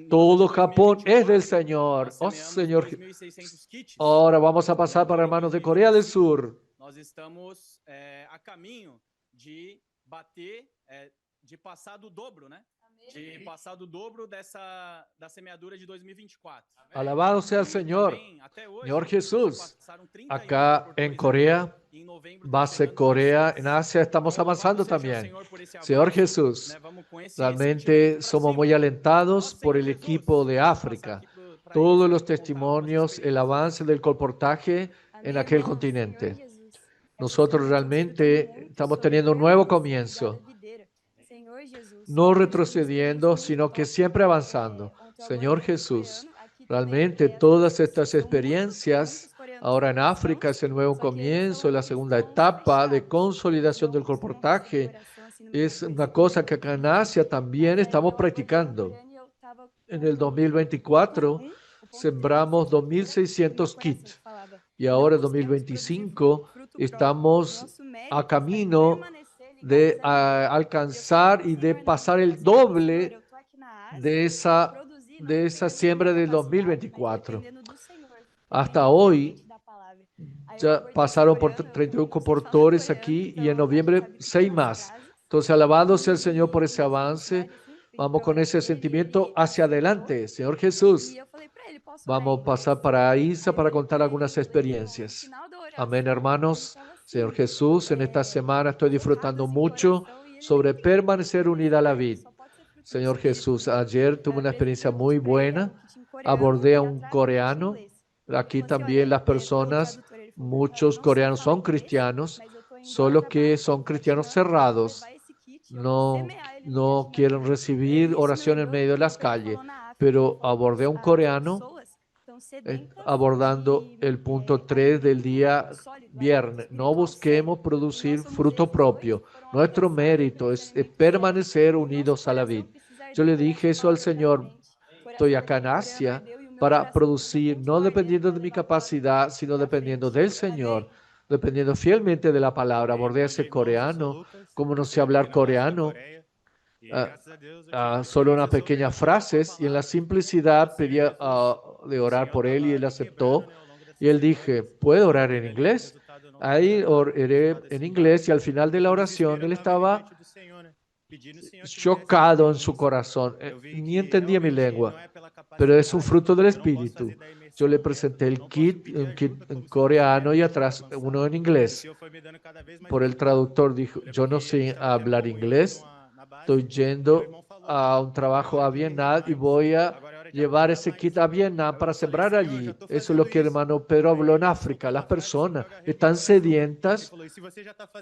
Todo Japón es del Señor. Oh, Señor. Ahora vamos a pasar para hermanos de Corea del Sur. Nós estamos a caminho de passar do dobro, né? De passar do dobro da semeadura de 2024. Alabado sea el Señor. Señor Jesús, acá en Corea, base Corea, en Asia, estamos avanzando también. Señor Jesús, realmente somos muy alentados por el equipo de África. Todos los testimonios, el avance del colportaje en aquel continente. Nosotros realmente estamos teniendo un nuevo comienzo. No retrocediendo, sino que siempre avanzando. Señor Jesús, realmente todas estas experiencias, ahora en África es el nuevo comienzo, la segunda etapa de consolidación del colportaje, es una cosa que acá en Asia también estamos practicando. En el 2024 sembramos 2.600 kits y ahora en 2025 estamos a camino de alcanzar y de pasar el doble de esa siembra del 2024. Hasta hoy ya pasaron por 31 comportores aquí y en noviembre 6 más. Entonces, alabado sea el Señor por ese avance. Vamos con ese sentimiento hacia adelante. Señor Jesús, vamos a pasar para Isa para contar algunas experiencias. Amén, hermanos. Señor Jesús, en esta semana estoy disfrutando mucho sobre permanecer unida a la vid. Señor Jesús, ayer tuve una experiencia muy buena. Abordé a un coreano. Aquí también las personas, muchos coreanos son cristianos, solo que son cristianos cerrados. No quieren recibir oración en medio de las calles. Pero abordé a un coreano abordando el punto 3 del día viernes. No busquemos producir fruto propio. Nuestro mérito es permanecer unidos a la vid. Yo le dije eso al Señor. Estoy acá en Asia para producir, no dependiendo de mi capacidad, sino dependiendo del Señor, dependiendo fielmente de la palabra. Abordé a ese coreano, como no sé hablar coreano, solo unas pequeñas frases, y en la simplicidad pedía de orar por él y él aceptó. Y él dije, ¿puedo orar en inglés? Ahí oré en inglés y al final de la oración él estaba chocado en su corazón. Ni entendía mi lengua, pero es un fruto del Espíritu. Yo le presenté el kit, un kit en coreano y atrás uno en inglés. Por el traductor dijo, yo no sé hablar inglés, estoy yendo a un trabajo a Vietnam y voy a llevar ese kit a Vietnam para sembrar allí. Eso es lo que el hermano Pedro habló en África. Las personas están sedientas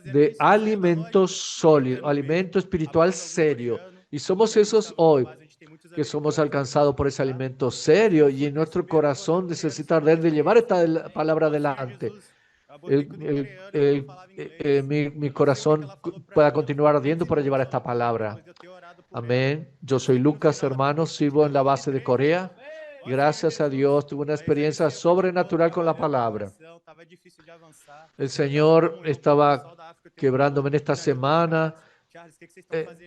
de alimentos sólidos, alimento espiritual serio. Y somos esos hoy, que somos alcanzados por ese alimento serio y en nuestro corazón necesita arder de llevar esta palabra adelante. Mi corazón pueda continuar ardiendo para llevar esta palabra. Amén. Yo soy Lucas, hermano, sirvo en la base de Corea. Gracias a Dios, tuve una experiencia sobrenatural con la palabra. El Señor estaba quebrándome en esta semana.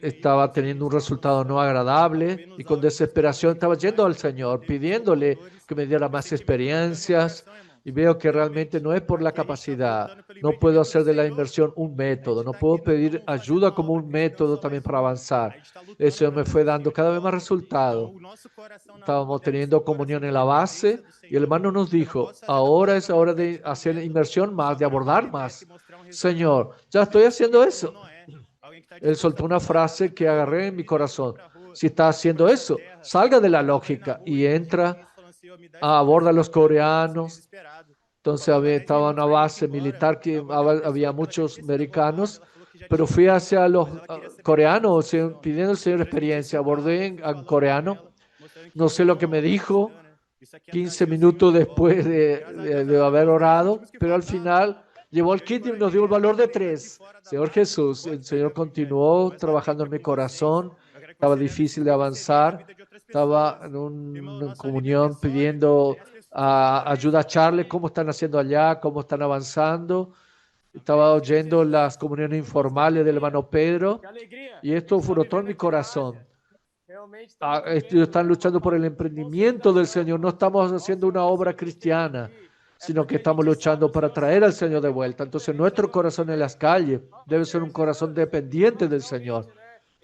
Estaba teniendo un resultado no agradable y con desesperación estaba yendo al Señor, pidiéndole que me diera más experiencias. Y veo que realmente no es por la capacidad. No puedo hacer de la inversión un método. No puedo pedir ayuda como un método también para avanzar. Eso me fue dando cada vez más resultados. Estábamos teniendo comunión en la base y el hermano nos dijo, ahora es hora de hacer inversión más, de abordar más. Señor, ya estoy haciendo eso. Él soltó una frase que agarré en mi corazón. Si está haciendo eso, salga de la lógica y entra, aborda a los coreanos Entonces estaba una base militar que había muchos americanos, pero fui hacia los coreanos pidiendo al Señor experiencia. Abordé en coreano, no sé lo que me dijo, 15 minutos después de haber orado, pero al final llevó el kit y nos dio el valor de 3. Señor Jesús, el Señor continuó trabajando en mi corazón, estaba difícil de avanzar, estaba en una comunión pidiendo ayuda a Charlie, cómo están haciendo allá, cómo están avanzando. Estaba oyendo las comuniones informales del hermano Pedro y esto frotó en mi corazón. Ellos están luchando por el emprendimiento del Señor. No estamos haciendo una obra cristiana, sino que estamos luchando para traer al Señor de vuelta. Entonces nuestro corazón en las calles debe ser un corazón dependiente del Señor.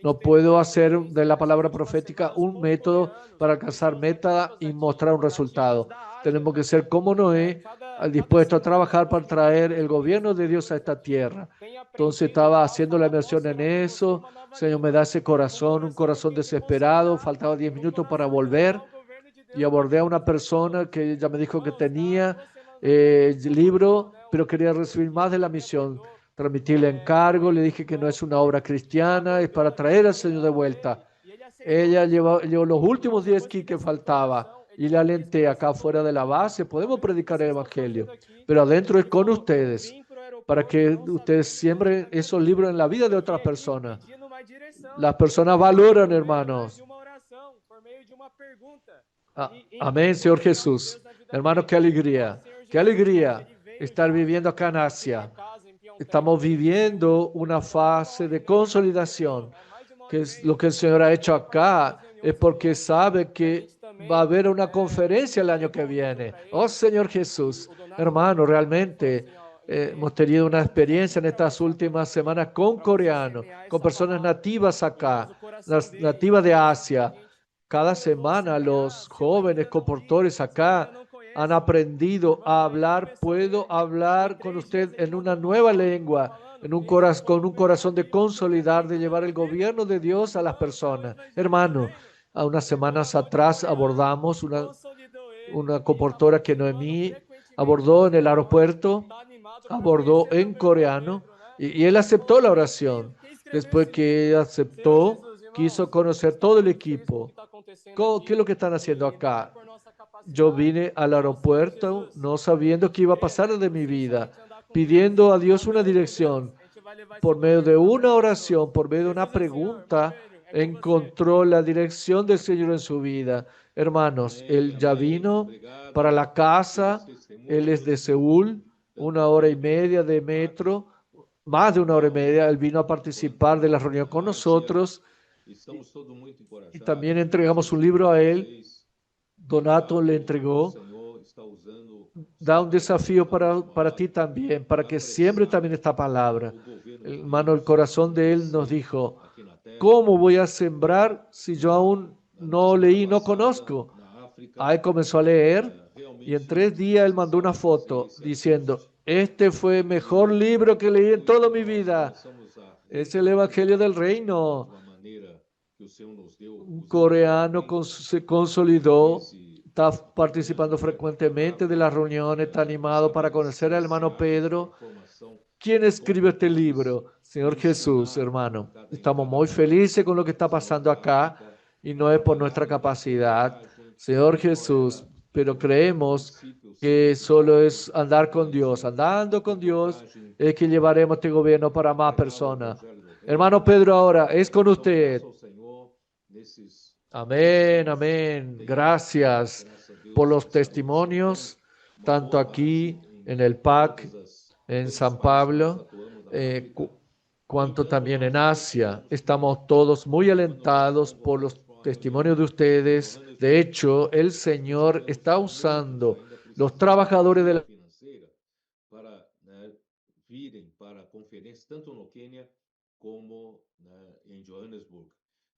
No puedo hacer de la palabra profética un método para alcanzar meta y mostrar un resultado. Tenemos que ser como Noé, dispuesto a trabajar para traer el gobierno de Dios a esta tierra. Entonces estaba haciendo la inversión en eso. Señor, me da ese corazón, un corazón desesperado. Faltaba 10 minutos para volver y abordé a una persona que ya me dijo que tenía libro, pero quería recibir más de la misión. Transmití el encargo, le dije que no es una obra cristiana, es para traer al Señor de vuelta. Ella llevó los últimos 10 que faltaba y le alenté acá fuera de la base. Podemos predicar el Evangelio, pero adentro es con ustedes, para que ustedes siembren esos libros en la vida de otras personas. Las personas valoran, hermanos. Amén, Señor Jesús. Hermano, qué alegría estar viviendo acá en Asia. Estamos viviendo una fase de consolidación, que es lo que el Señor ha hecho acá, es porque sabe que va a haber una conferencia el año que viene. Oh, Señor Jesús, hermano, realmente hemos tenido una experiencia en estas últimas semanas con coreanos, con personas nativas acá, las nativas de Asia. Cada semana los jóvenes comportores acá han aprendido a hablar. Puedo hablar con usted en una nueva lengua, con un corazón de consolidar, de llevar el gobierno de Dios a las personas. Hermano, a unas semanas atrás abordamos una comportora que Noemí abordó en el aeropuerto, abordó en coreano y él aceptó la oración. Después que aceptó, quiso conocer todo el equipo. ¿Qué es lo que están haciendo acá? Yo vine al aeropuerto no sabiendo qué iba a pasar de mi vida, pidiendo a Dios una dirección. Por medio de una oración, por medio de una pregunta, encontró la dirección del Señor en su vida. Hermanos, él ya vino para la casa, él es de Seúl, 1 hora y media de metro, más de 1 hora y media, él vino a participar de la reunión con nosotros y también entregamos un libro a él. Donato le entregó. Da un desafío para ti también, para que siembre también esta palabra. Hermano, el corazón de él nos dijo, ¿cómo voy a sembrar si yo aún no leí, no conozco? Ahí comenzó a leer y en 3 días él mandó una foto diciendo, este fue el mejor libro que leí en toda mi vida. Es el Evangelio del Reino. Un coreano se consolidó, está participando frecuentemente de las reuniones, está animado para conocer al hermano Pedro. ¿Quién escribe este libro? Señor Jesús, hermano. Estamos muy felices con lo que está pasando acá y no es por nuestra capacidad, Señor Jesús, pero creemos que solo es andar con Dios. Andando con Dios es que llevaremos este gobierno para más personas. Hermano Pedro, ahora es con usted. Amén, amén. Gracias por los testimonios, tanto aquí en el PAC, en San Pablo, cuanto también en Asia. Estamos todos muy alentados por los testimonios de ustedes. De hecho, el Señor está usando los trabajadores de la para virem para a conferência tanto no Quênia como em Johannesburg.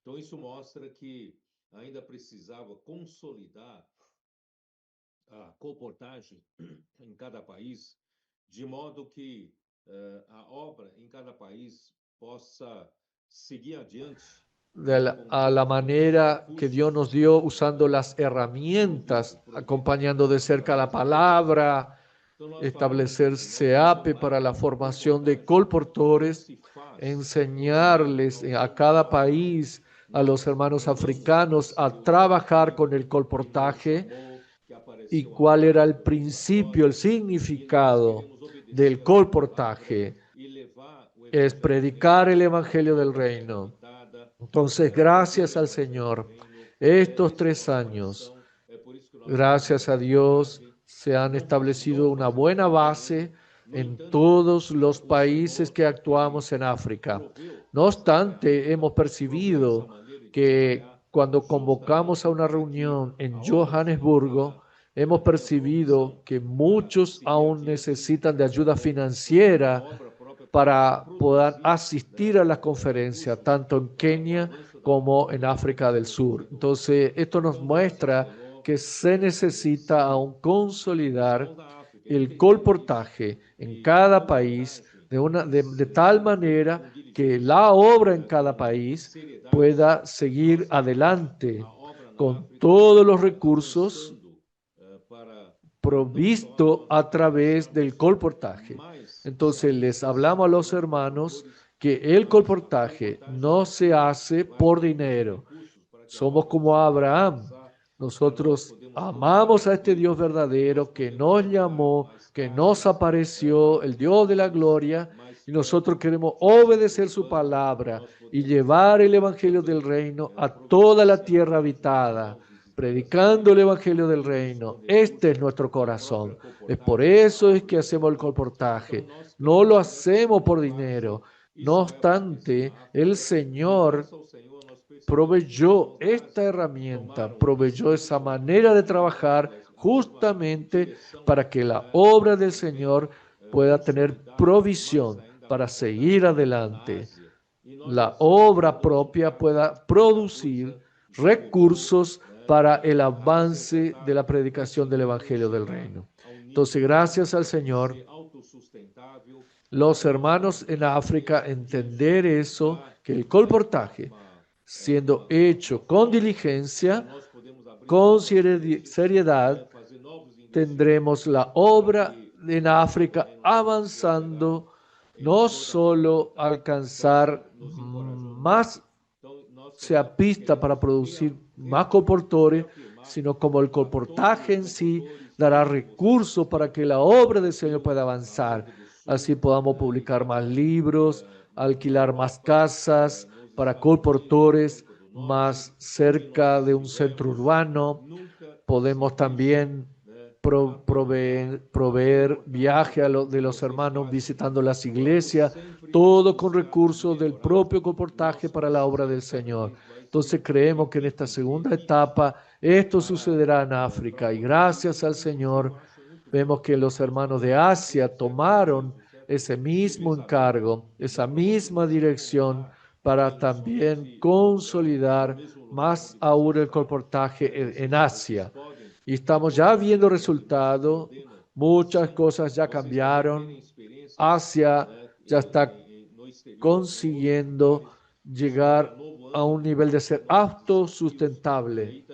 Então isso mostra que ainda precisava consolidar a comportagem em cada país, de modo que a obra em cada país possa seguir adiante a la manera que Dios nos dio, usando las herramientas, acompañando de cerca la palabra, establecer CEAPE para la formación de colportores, enseñarles a cada país, a los hermanos africanos, a trabajar con el colportaje y cuál era el principio, el significado del colportaje. Es predicar el evangelio del reino. Entonces, gracias al Señor, estos 3 años, gracias a Dios, se han establecido una buena base en todos los países que actuamos en África. No obstante, hemos percibido que cuando convocamos a una reunión en Johannesburgo, hemos percibido que muchos aún necesitan de ayuda financiera para poder asistir a las conferencias, tanto en Kenia como en África del Sur. Entonces, esto nos muestra que se necesita aún consolidar el colportaje en cada país de tal manera que la obra en cada país pueda seguir adelante con todos los recursos provisto a través del colportaje. Entonces les hablamos a los hermanos que el colportaje no se hace por dinero. Somos como Abraham. Nosotros amamos a este Dios verdadero que nos llamó, que nos apareció, el Dios de la gloria, y nosotros queremos obedecer su palabra y llevar el evangelio del reino a toda la tierra habitada, predicando el evangelio del reino. Este es nuestro corazón. Es por eso es que hacemos el colportaje. No lo hacemos por dinero. No obstante, el Señor proveyó esta herramienta, proveyó esa manera de trabajar justamente para que la obra del Señor pueda tener provisión para seguir adelante. La obra propia pueda producir recursos para el avance de la predicación del Evangelio del Reino. Entonces, gracias al Señor, los hermanos en África entender eso, que el colportaje, siendo hecho con diligencia, con seriedad, tendremos la obra en África avanzando, no solo alcanzar más seapista para producir más colportores, sino como el colportaje en sí dará recursos para que la obra del Señor pueda avanzar. Así podamos publicar más libros, alquilar más casas para colportores más cerca de un centro urbano. Podemos también proveer viaje de los hermanos visitando las iglesias, todo con recursos del propio colportaje para la obra del Señor. Entonces creemos que en esta segunda etapa esto sucederá en África y gracias al Señor vemos que los hermanos de Asia tomaron ese mismo encargo, esa misma dirección para también consolidar más aún el colportaje en Asia. Y estamos ya viendo resultados, muchas cosas ya cambiaron. Asia ya está consiguiendo llegar a un nivel de ser autosustentable.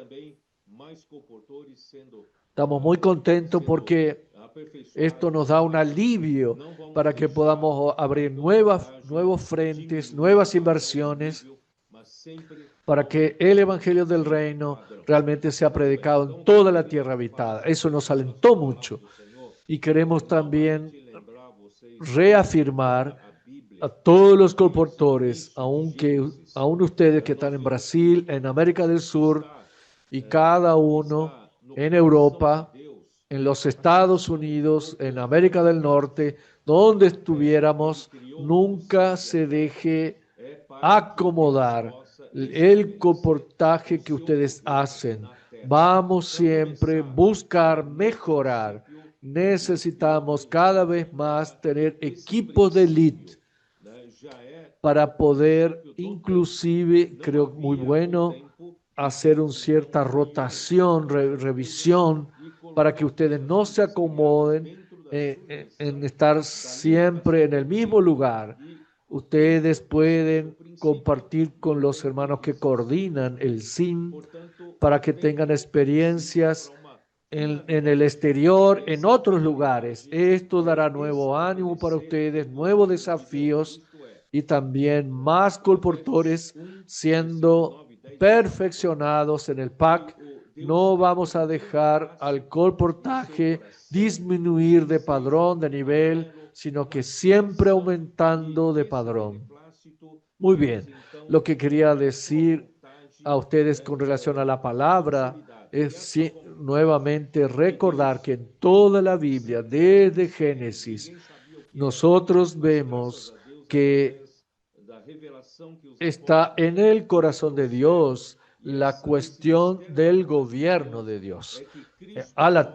Estamos muy contentos porque esto nos da un alivio para que podamos abrir nuevos frentes, nuevas inversiones, para que el Evangelio del Reino realmente sea predicado en toda la tierra habitada. Eso nos alentó mucho. Y queremos también reafirmar a todos los colportores, aún ustedes que están en Brasil, en América del Sur y cada uno en Europa, en los Estados Unidos, en América del Norte, donde estuviéramos, nunca se deje acomodar el colportaje que ustedes hacen. Vamos siempre a buscar mejorar. Necesitamos cada vez más tener equipos de élite para poder, inclusive, creo muy bueno, hacer una cierta rotación, revisión, para que ustedes no se acomoden en estar siempre en el mismo lugar. Ustedes pueden compartir con los hermanos que coordinan el SIN para que tengan experiencias en el exterior, en otros lugares. Esto dará nuevo ánimo para ustedes, nuevos desafíos y también más colportores siendo perfeccionados en el PAC. No vamos a dejar al colportaje disminuir de padrón, de nivel, sino que siempre aumentando de padrón. Muy bien, lo que quería decir a ustedes con relación a la palabra es nuevamente recordar que en toda la Biblia, desde Génesis, nosotros vemos que está en el corazón de Dios la cuestión del gobierno de Dios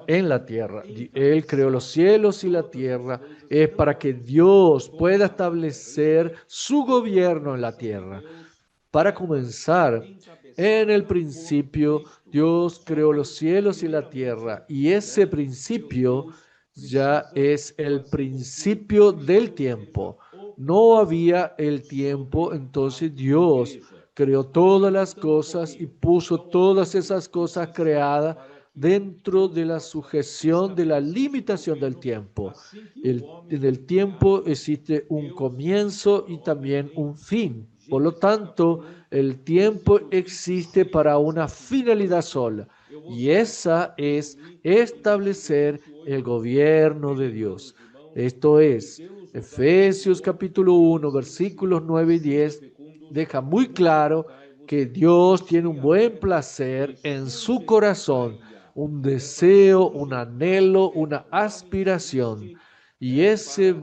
en la tierra. Él creó los cielos y la tierra. Es para que Dios pueda establecer su gobierno en la tierra. Para comenzar, en el principio, Dios creó los cielos y la tierra, y ese principio ya es el principio del tiempo. No había el tiempo, entonces Dios creó todas las cosas y puso todas esas cosas creadas dentro de la sujeción de la limitación del tiempo. En el tiempo existe un comienzo y también un fin. Por lo tanto, el tiempo existe para una finalidad sola, y esa es establecer el gobierno de Dios. Esto es, Efesios capítulo 1, versículos 9 y 10, deja muy claro que Dios tiene un buen placer en su corazón, un deseo, un anhelo, una aspiración. Y ese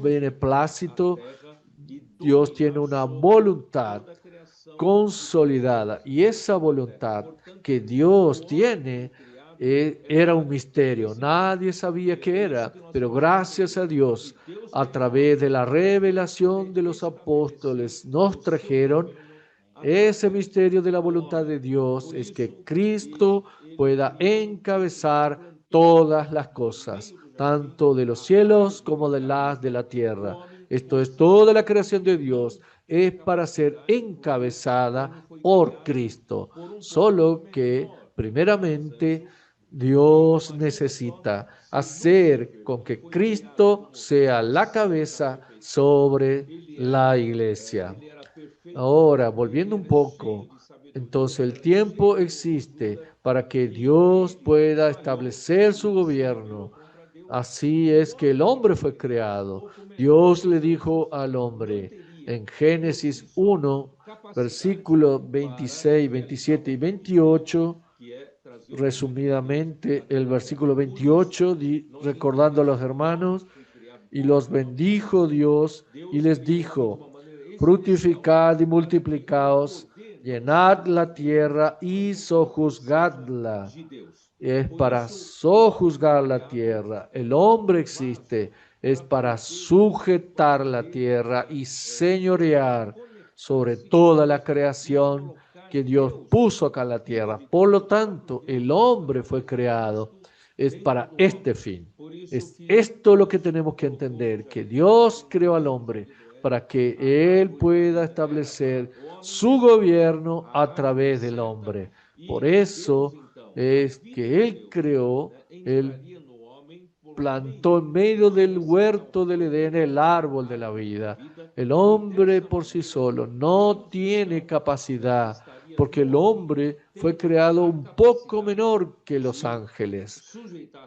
beneplácito, Dios tiene una voluntad consolidada. Y esa voluntad que Dios tiene era un misterio. Nadie sabía qué era, pero gracias a Dios, a través de la revelación de los apóstoles, nos trajeron ese misterio de la voluntad de Dios. Es que Cristo pueda encabezar todas las cosas, tanto de los cielos como de las de la tierra. Esto es, toda la creación de Dios es para ser encabezada por Cristo. Solo que, primeramente, Dios necesita hacer con que Cristo sea la cabeza sobre la iglesia. Ahora, volviendo un poco, entonces el tiempo existe para que Dios pueda establecer su gobierno. Así es que el hombre fue creado. Dios le dijo al hombre en Génesis 1, versículos 26, 27 y 28, resumidamente el versículo 28, recordando a los hermanos, y los bendijo Dios y les dijo: fructificad y multiplicaos, llenad la tierra y sojuzgadla. Es para sojuzgar la tierra. El hombre existe, es para sujetar la tierra y señorear sobre toda la creación que Dios puso acá en la tierra. Por lo tanto, el hombre fue creado, es para este fin. Es esto lo que tenemos que entender, que Dios creó al hombre para que Él pueda establecer su gobierno a través del hombre. Por eso es que Él creó, Él plantó en medio del huerto del Edén el árbol de la vida. El hombre por sí solo no tiene capacidad, porque el hombre fue creado un poco menor que los ángeles.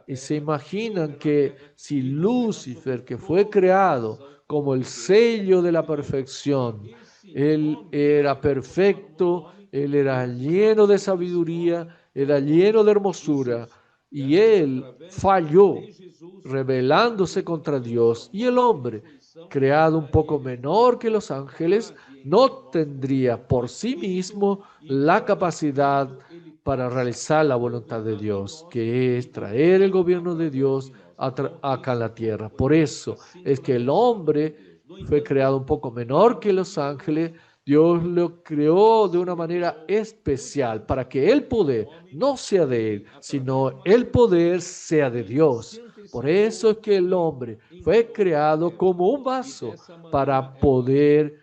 Y se imaginan que si Lucifer, que fue creado como el sello de la perfección, él era perfecto, él era lleno de sabiduría, era lleno de hermosura, y él falló, rebelándose contra Dios, y el hombre, creado un poco menor que los ángeles, no tendría por sí mismo la capacidad para realizar la voluntad de Dios, que es traer el gobierno de Dios acá en la tierra. Por eso es que el hombre fue creado un poco menor que los ángeles. Dios lo creó de una manera especial para que el poder no sea de él, sino el poder sea de Dios. Por eso es que el hombre fue creado como un vaso para poder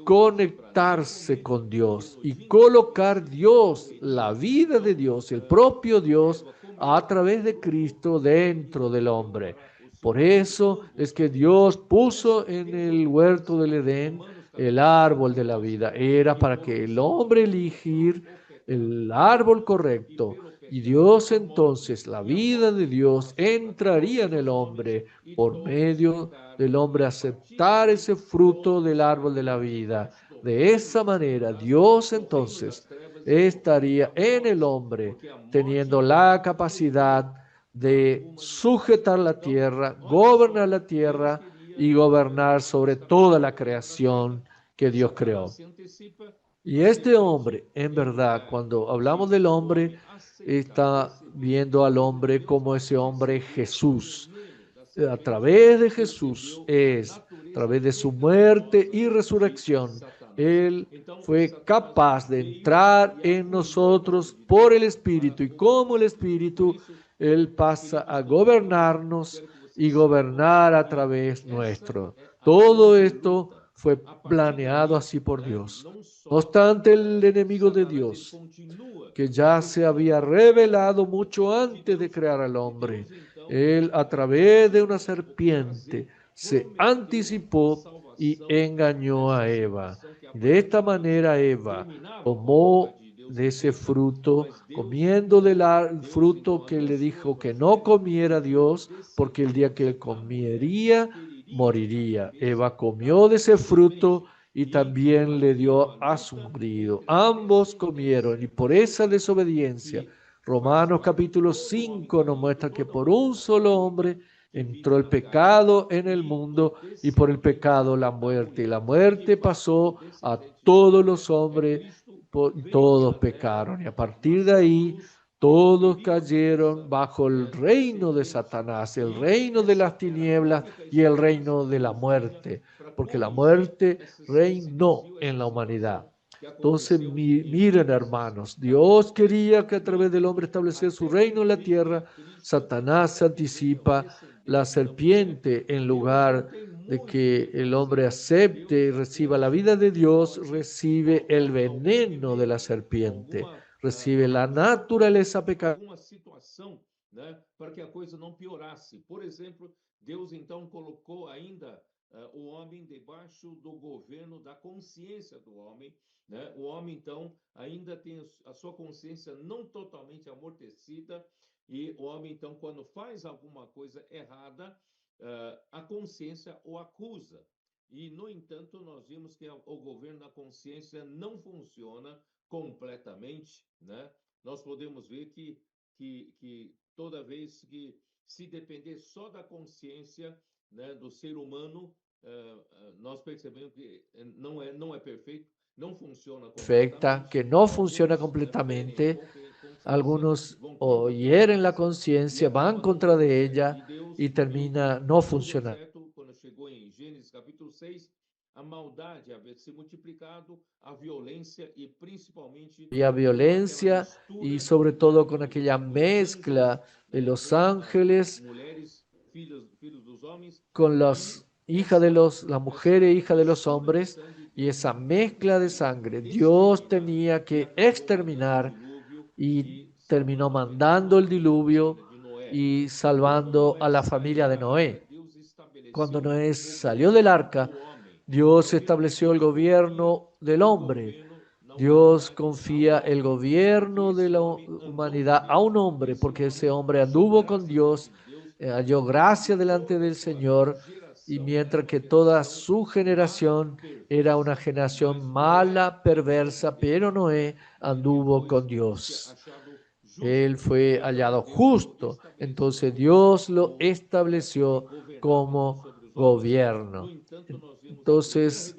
conectarse con Dios y colocar Dios, la vida de Dios, el propio Dios, a través de Cristo dentro del hombre. Por eso es que Dios puso en el huerto del Edén el árbol de la vida. Era para que el hombre elegir el árbol correcto. Y Dios entonces, la vida de Dios entraría en el hombre por medio del hombre aceptar ese fruto del árbol de la vida. De esa manera, Dios entonces estaría en el hombre teniendo la capacidad de sujetar la tierra, gobernar la tierra y gobernar sobre toda la creación que Dios creó. Y este hombre, en verdad, cuando hablamos del hombre, está viendo al hombre como ese hombre Jesús. A través de Jesús a través de su muerte y resurrección, Él fue capaz de entrar en nosotros por el Espíritu, y como el Espíritu, Él pasa a gobernarnos y gobernar a través nuestro. Todo esto fue planeado así por Dios. No obstante, el enemigo de Dios, que ya se había revelado mucho antes de crear al hombre, él a través de una serpiente se anticipó y engañó a Eva. De esta manera Eva tomó de ese fruto, comiendo del fruto que le dijo que no comiera Dios, porque el día que él comería, moriría. Eva comió de ese fruto y también le dio a su marido. Ambos comieron, y por esa desobediencia, Romanos capítulo 5 nos muestra que por un solo hombre entró el pecado en el mundo, y por el pecado la muerte. Y la muerte pasó a todos los hombres, todos pecaron. Y a partir de ahí, todos cayeron bajo el reino de Satanás, el reino de las tinieblas y el reino de la muerte, porque la muerte reinó en la humanidad. Entonces, miren, hermanos, Dios quería que a través del hombre estableciera su reino en la tierra. Satanás se anticipa, la serpiente, en lugar de que el hombre acepte y reciba la vida de Dios, recibe el veneno de la serpiente, recibe la naturaleza pecaminosa. Para que a coisa não piorasse. Por exemplo, Deus então colocou ainda o homem debaixo do governo da consciência do homem, né? O homem então ainda tem a sua consciência não totalmente amortecida, e o homem então, quando faz alguma coisa errada, a consciência o acusa. E, no entanto, nós vimos que o governo da consciência não funciona completamente, né? Nós podemos ver que toda vez que se depender só da consciência, né, do ser humano, nós percebemos que não é perfeito, não funciona perfecta, que no funciona completamente. Algunos hieren la conciencia, van contra de ella y termina no funcionando. Quando chegou em Gênesis capítulo 6, a maldade havia se multiplicado, a violência e principalmente Había violencia, y sobre todo con aquella mezcla de los ángeles mulheres, filhos dos homens, con las mujeres hijas de los hombres, y esa mezcla de sangre Dios tenía que exterminar, y terminó mandando el diluvio y salvando a la familia de Noé. Cuando Noé salió del arca, Dios estableció el gobierno del hombre. Dios confía el gobierno de la humanidad a un hombre, porque ese hombre anduvo con Dios, halló gracia delante del Señor, y mientras que toda su generación era una generación mala, perversa, pero Noé anduvo con Dios. Él fue hallado justo, entonces Dios lo estableció como gobierno. Entonces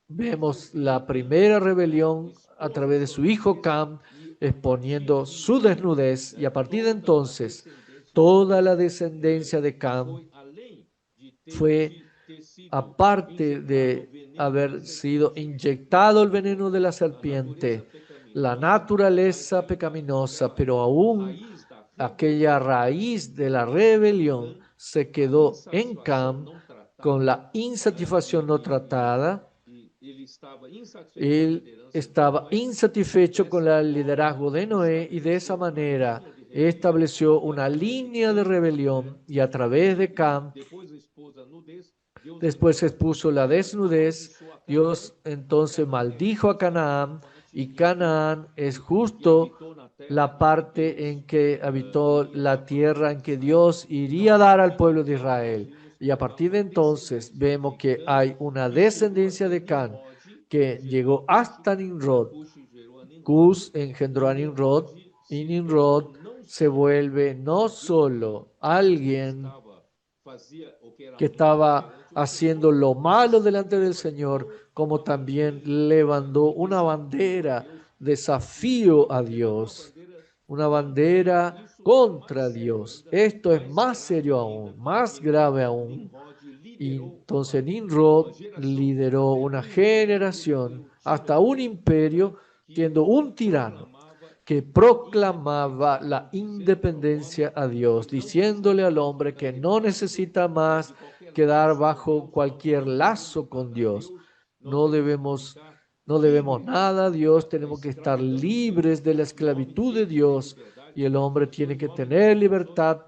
vemos la primera rebelión a través de su hijo Cam, exponiendo su desnudez, y a partir de entonces toda la descendencia de Cam fue, aparte de haber sido inyectado el veneno de la serpiente, la naturaleza pecaminosa, pero aún aquella raíz de la rebelión se quedó en Cam, con la insatisfacción no tratada. Él estaba insatisfecho con el liderazgo de Noé y de esa manera estableció una línea de rebelión y a través de Cam, después expuso la desnudez. Dios entonces maldijo a Canaán y Canaán es justo la parte en que habitó la tierra en que Dios iría a dar al pueblo de Israel. Y a partir de entonces vemos que hay una descendencia de Can que llegó hasta Nimrod. Cus engendró a Nimrod y Nimrod se vuelve no solo alguien que estaba haciendo lo malo delante del Señor, como también levantó una bandera, desafío a Dios, una bandera contra Dios. Esto es más serio aún, más grave aún. Y entonces Nimrod lideró una generación, hasta un imperio, siendo un tirano que proclamaba la independencia a Dios, diciéndole al hombre que no necesita más quedar bajo cualquier lazo con Dios. No debemos nada a Dios, tenemos que estar libres de la esclavitud de Dios y el hombre tiene que tener libertad.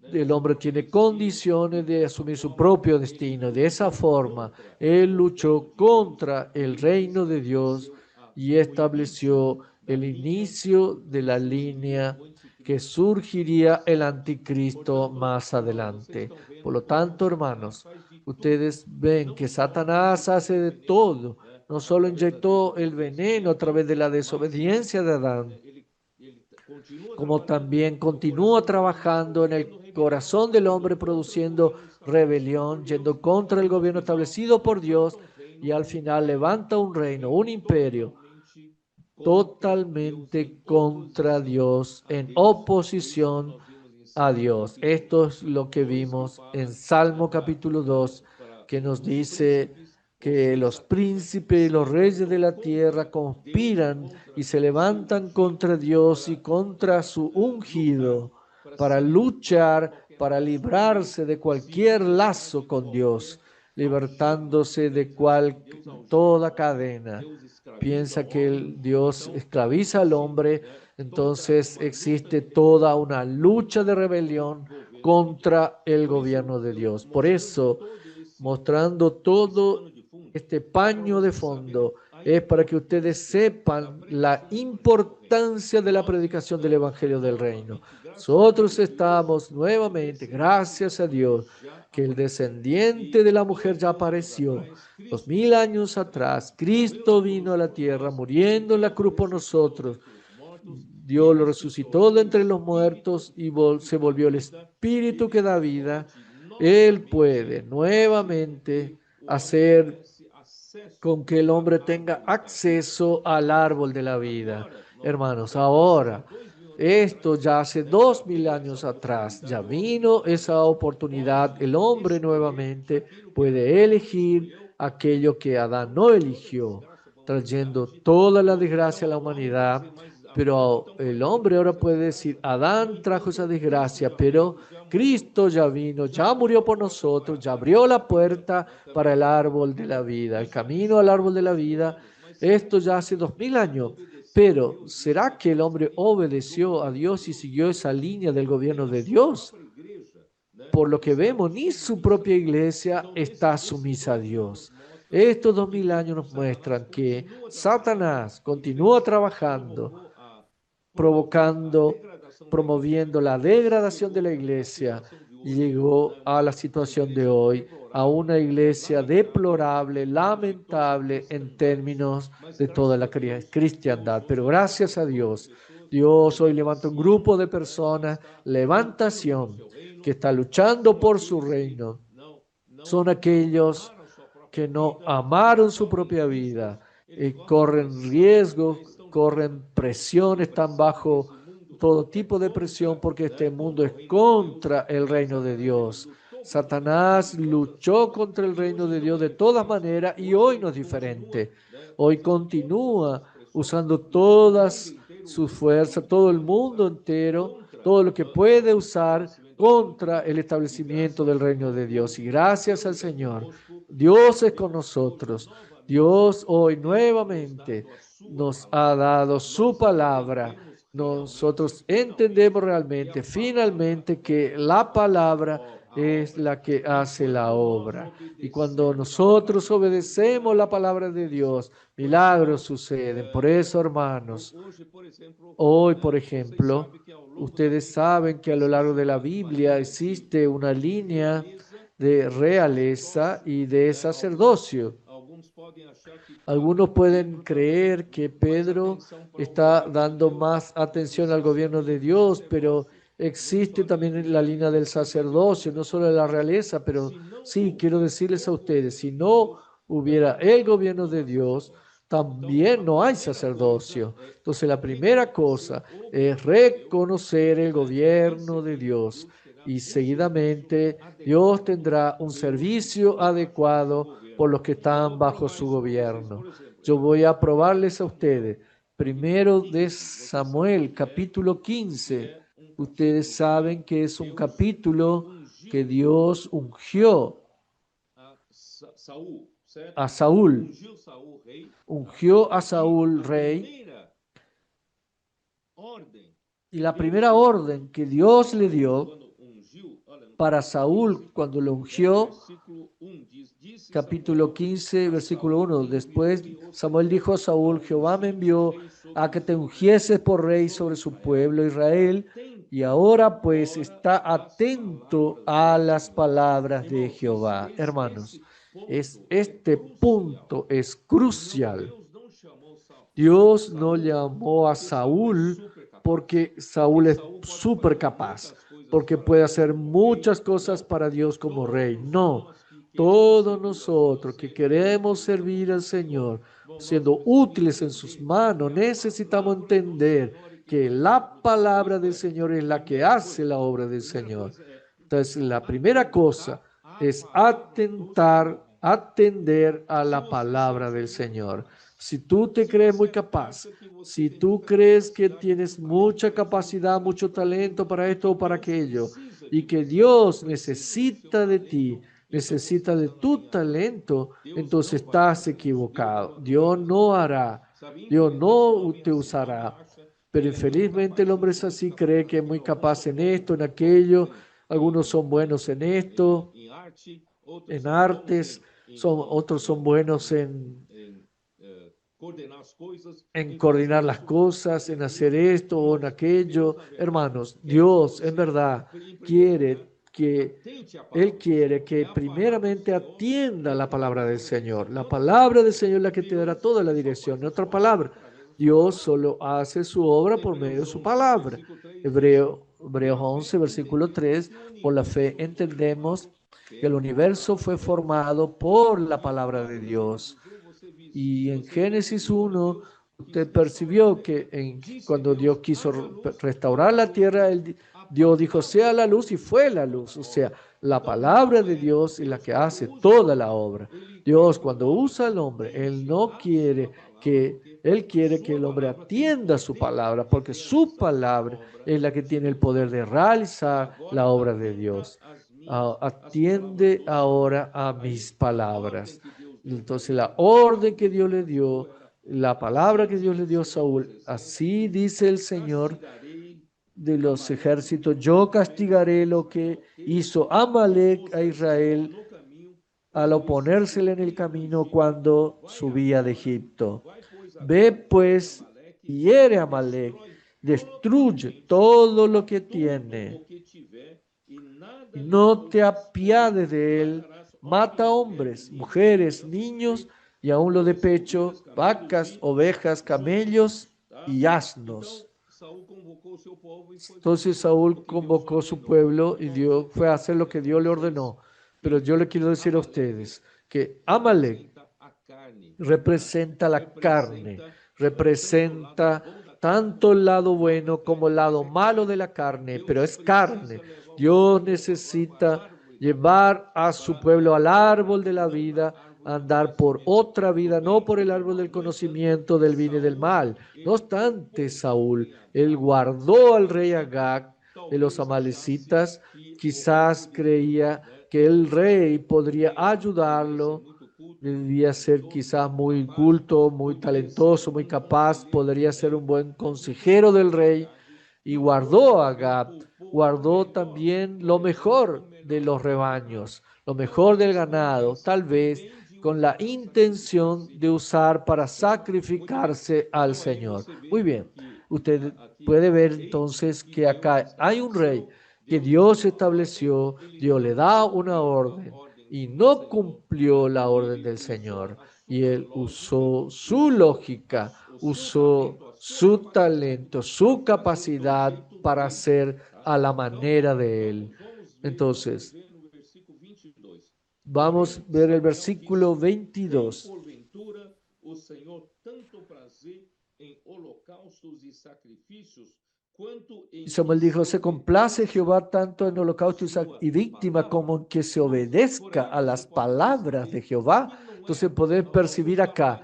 El hombre tiene condiciones de asumir su propio destino. De esa forma, él luchó contra el reino de Dios y estableció el inicio de la línea que surgiría el anticristo más adelante. Por lo tanto, hermanos, ustedes ven que Satanás hace de todo. No solo inyectó el veneno a través de la desobediencia de Adán, como también continúa trabajando en el corazón del hombre, produciendo rebelión, yendo contra el gobierno establecido por Dios, y al final levanta un reino, un imperio totalmente contra Dios, en oposición a Dios. Esto es lo que vimos en Salmo capítulo 2, que nos dice que los príncipes y los reyes de la tierra conspiran y se levantan contra Dios y contra su ungido para luchar, para librarse de cualquier lazo con Dios, libertándose de toda cadena. Piensa que el Dios esclaviza al hombre, entonces existe toda una lucha de rebelión contra el gobierno de Dios. Por eso, mostrando todo este paño de fondo, es para que ustedes sepan la importancia de la predicación del Evangelio del Reino. Nosotros estamos nuevamente, gracias a Dios, que el descendiente de la mujer ya apareció. 2000 años atrás, Cristo vino a la tierra, muriendo en la cruz por nosotros. Dios lo resucitó de entre los muertos y se volvió el Espíritu que da vida. Él puede nuevamente hacer con que el hombre tenga acceso al árbol de la vida. Hermanos, ahora, esto ya hace 2000 años atrás, ya vino esa oportunidad. El hombre nuevamente puede elegir aquello que Adán no eligió, trayendo toda la desgracia a la humanidad. Pero el hombre ahora puede decir, Adán trajo esa desgracia, pero Cristo ya vino, ya murió por nosotros, ya abrió la puerta para el árbol de la vida, el camino al árbol de la vida. Esto ya hace 2000 años. Pero ¿será que el hombre obedeció a Dios y siguió esa línea del gobierno de Dios? Por lo que vemos, ni su propia iglesia está sumisa a Dios. Estos 2000 años nos muestran que Satanás continúa trabajando, promoviendo la degradación de la iglesia, y llegó a la situación de hoy, a una iglesia deplorable, lamentable en términos de toda la cristiandad. Pero gracias a Dios, Dios hoy levanta un grupo de personas, levantación, que está luchando por su reino. Son aquellos que no amaron su propia vida, corren riesgos, corren presión, están bajo todo tipo de presión porque este mundo es contra el reino de Dios. Satanás luchó contra el reino de Dios de todas maneras y hoy no es diferente. Hoy continúa usando todas sus fuerzas, todo el mundo entero, todo lo que puede usar contra el establecimiento del reino de Dios. Y gracias al Señor, Dios es con nosotros. Dios hoy nuevamente nos ha dado su palabra. Nosotros entendemos realmente, finalmente, que la palabra es la que hace la obra. Y cuando nosotros obedecemos la palabra de Dios, milagros suceden. Por eso, hermanos, hoy, por ejemplo, ustedes saben que a lo largo de la Biblia existe una línea de realeza y de sacerdocio. Algunos pueden creer que Pedro está dando más atención al gobierno de Dios, pero existe también la línea del sacerdocio, no solo de la realeza, pero sí, quiero decirles a ustedes, si no hubiera el gobierno de Dios, también no hay sacerdocio. Entonces, la primera cosa es reconocer el gobierno de Dios y seguidamente Dios tendrá un servicio adecuado por los que están bajo su gobierno. Yo voy a probarles a ustedes. Primero de Samuel, capítulo 15. Ustedes saben que es un capítulo que Dios ungió a Saúl. Ungió a Saúl rey. Y la primera orden que Dios le dio para Saúl cuando lo ungió, capítulo 15, versículo 1. Después Samuel dijo a Saúl: Jehová me envió a que te ungieses por rey sobre su pueblo Israel, y ahora pues está atento a las palabras de Jehová. Hermanos, este punto es crucial. Dios no llamó a Saúl porque Saúl es súper capaz, porque puede hacer muchas cosas para Dios como rey. No, todos nosotros que queremos servir al Señor, siendo útiles en sus manos, necesitamos entender que la palabra del Señor es la que hace la obra del Señor. Entonces, la primera cosa es atender a la palabra del Señor. Si tú te crees muy capaz, si tú crees que tienes mucha capacidad, mucho talento para esto o para aquello, y que Dios necesita de ti, necesita de tu talento, entonces estás equivocado. Dios no hará, Dios no te usará. Pero infelizmente el hombre es así, cree que es muy capaz en esto, en aquello. Algunos son buenos en esto, en artes, otros son buenos en coordinar las cosas, en hacer esto o en aquello. Hermanos, Dios en verdad Él quiere que primeramente atienda la palabra del Señor. La palabra del Señor es la que te dará toda la dirección. En otra palabra, Dios solo hace su obra por medio de su palabra. Hebreos 11, versículo 3, por la fe entendemos que el universo fue formado por la palabra de Dios. Y en Génesis 1, usted percibió que cuando Dios quiso restaurar la tierra, Dios dijo, sea la luz, y fue la luz. O sea, la palabra de Dios es la que hace toda la obra. Dios, cuando usa al hombre, Él quiere que el hombre atienda su palabra, porque su palabra es la que tiene el poder de realizar la obra de Dios. Atiende ahora a mis palabras. Entonces la orden que Dios le dio, la palabra que Dios le dio a Saúl, así dice el Señor de los ejércitos: yo castigaré lo que hizo Amalek a Israel al oponérsele en el camino cuando subía de Egipto. Ve pues y hiere a Amalek, destruye todo lo que tiene, no te apiades de él, mata hombres, mujeres, niños y aún lo de pecho, vacas, ovejas, camellos y asnos. Entonces Saúl convocó su pueblo y Dios fue a hacer lo que Dios le ordenó. Pero yo le quiero decir a ustedes que Amalek representa la carne, representa tanto el lado bueno como el lado malo de la carne, pero es carne. Dios necesita llevar a su pueblo al árbol de la vida, andar por otra vida, no por el árbol del conocimiento del bien y del mal. No obstante, Saúl, él guardó al rey Agag de los amalecitas, quizás creía que el rey podría ayudarlo. Debía ser quizás muy culto, muy talentoso, muy capaz, podría ser un buen consejero del rey. Y guardó a Gad, guardó también lo mejor de los rebaños, lo mejor del ganado, tal vez con la intención de usar para sacrificarse al Señor. Muy bien, usted puede ver entonces que acá hay un rey que Dios estableció, Dios le da una orden y no cumplió la orden del Señor. Y él usó su lógica, usó su talento, su capacidad para hacer a la manera de él. Entonces, vamos a ver el versículo 22. O Senhor tanto prazer em holocaustos e sacrifícios, quanto Y em Samuel dijo, se complace Jehová tanto en holocaustos y víctima como en que se obedezca a las palabras de Jehová. Entonces podés percibir acá.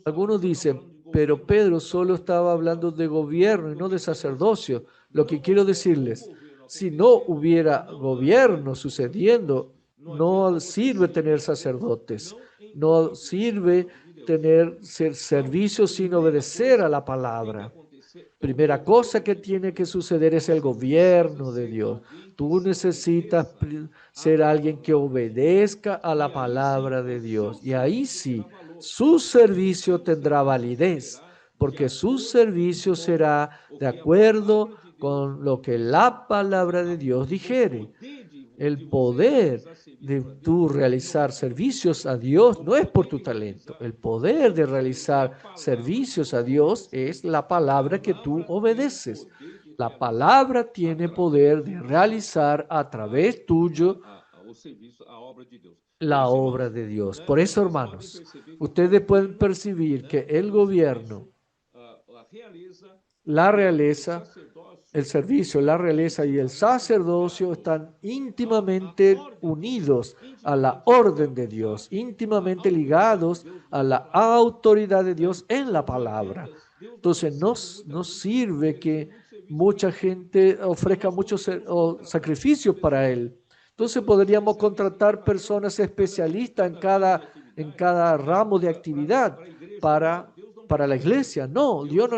Algunos dicen, pero Pedro solo estaba hablando de gobierno y no de sacerdocio. Lo que quiero decirles, si no hubiera gobierno sucediendo, no sirve tener sacerdotes, no sirve tener servicio sin obedecer a la palabra. Primera cosa que tiene que suceder es el gobierno de Dios. Tú necesitas ser alguien que obedezca a la palabra de Dios. Y ahí sí, su servicio tendrá validez, porque su servicio será de acuerdo con lo que la palabra de Dios dijere. El poder de tú realizar servicios a Dios no es por tu talento. El poder de realizar servicios a Dios es la palabra que tú obedeces. La palabra tiene poder de realizar a través tuyo la obra de Dios. Por eso, hermanos, ustedes pueden percibir que el gobierno, la realeza, el servicio, la realeza y el sacerdocio están íntimamente unidos a la orden de Dios, íntimamente ligados a la autoridad de Dios en la palabra. Entonces, no sirve que mucha gente ofrezca muchos sacrificios para él. Entonces, podríamos contratar personas especialistas en cada ramo de actividad para la iglesia. No, Dios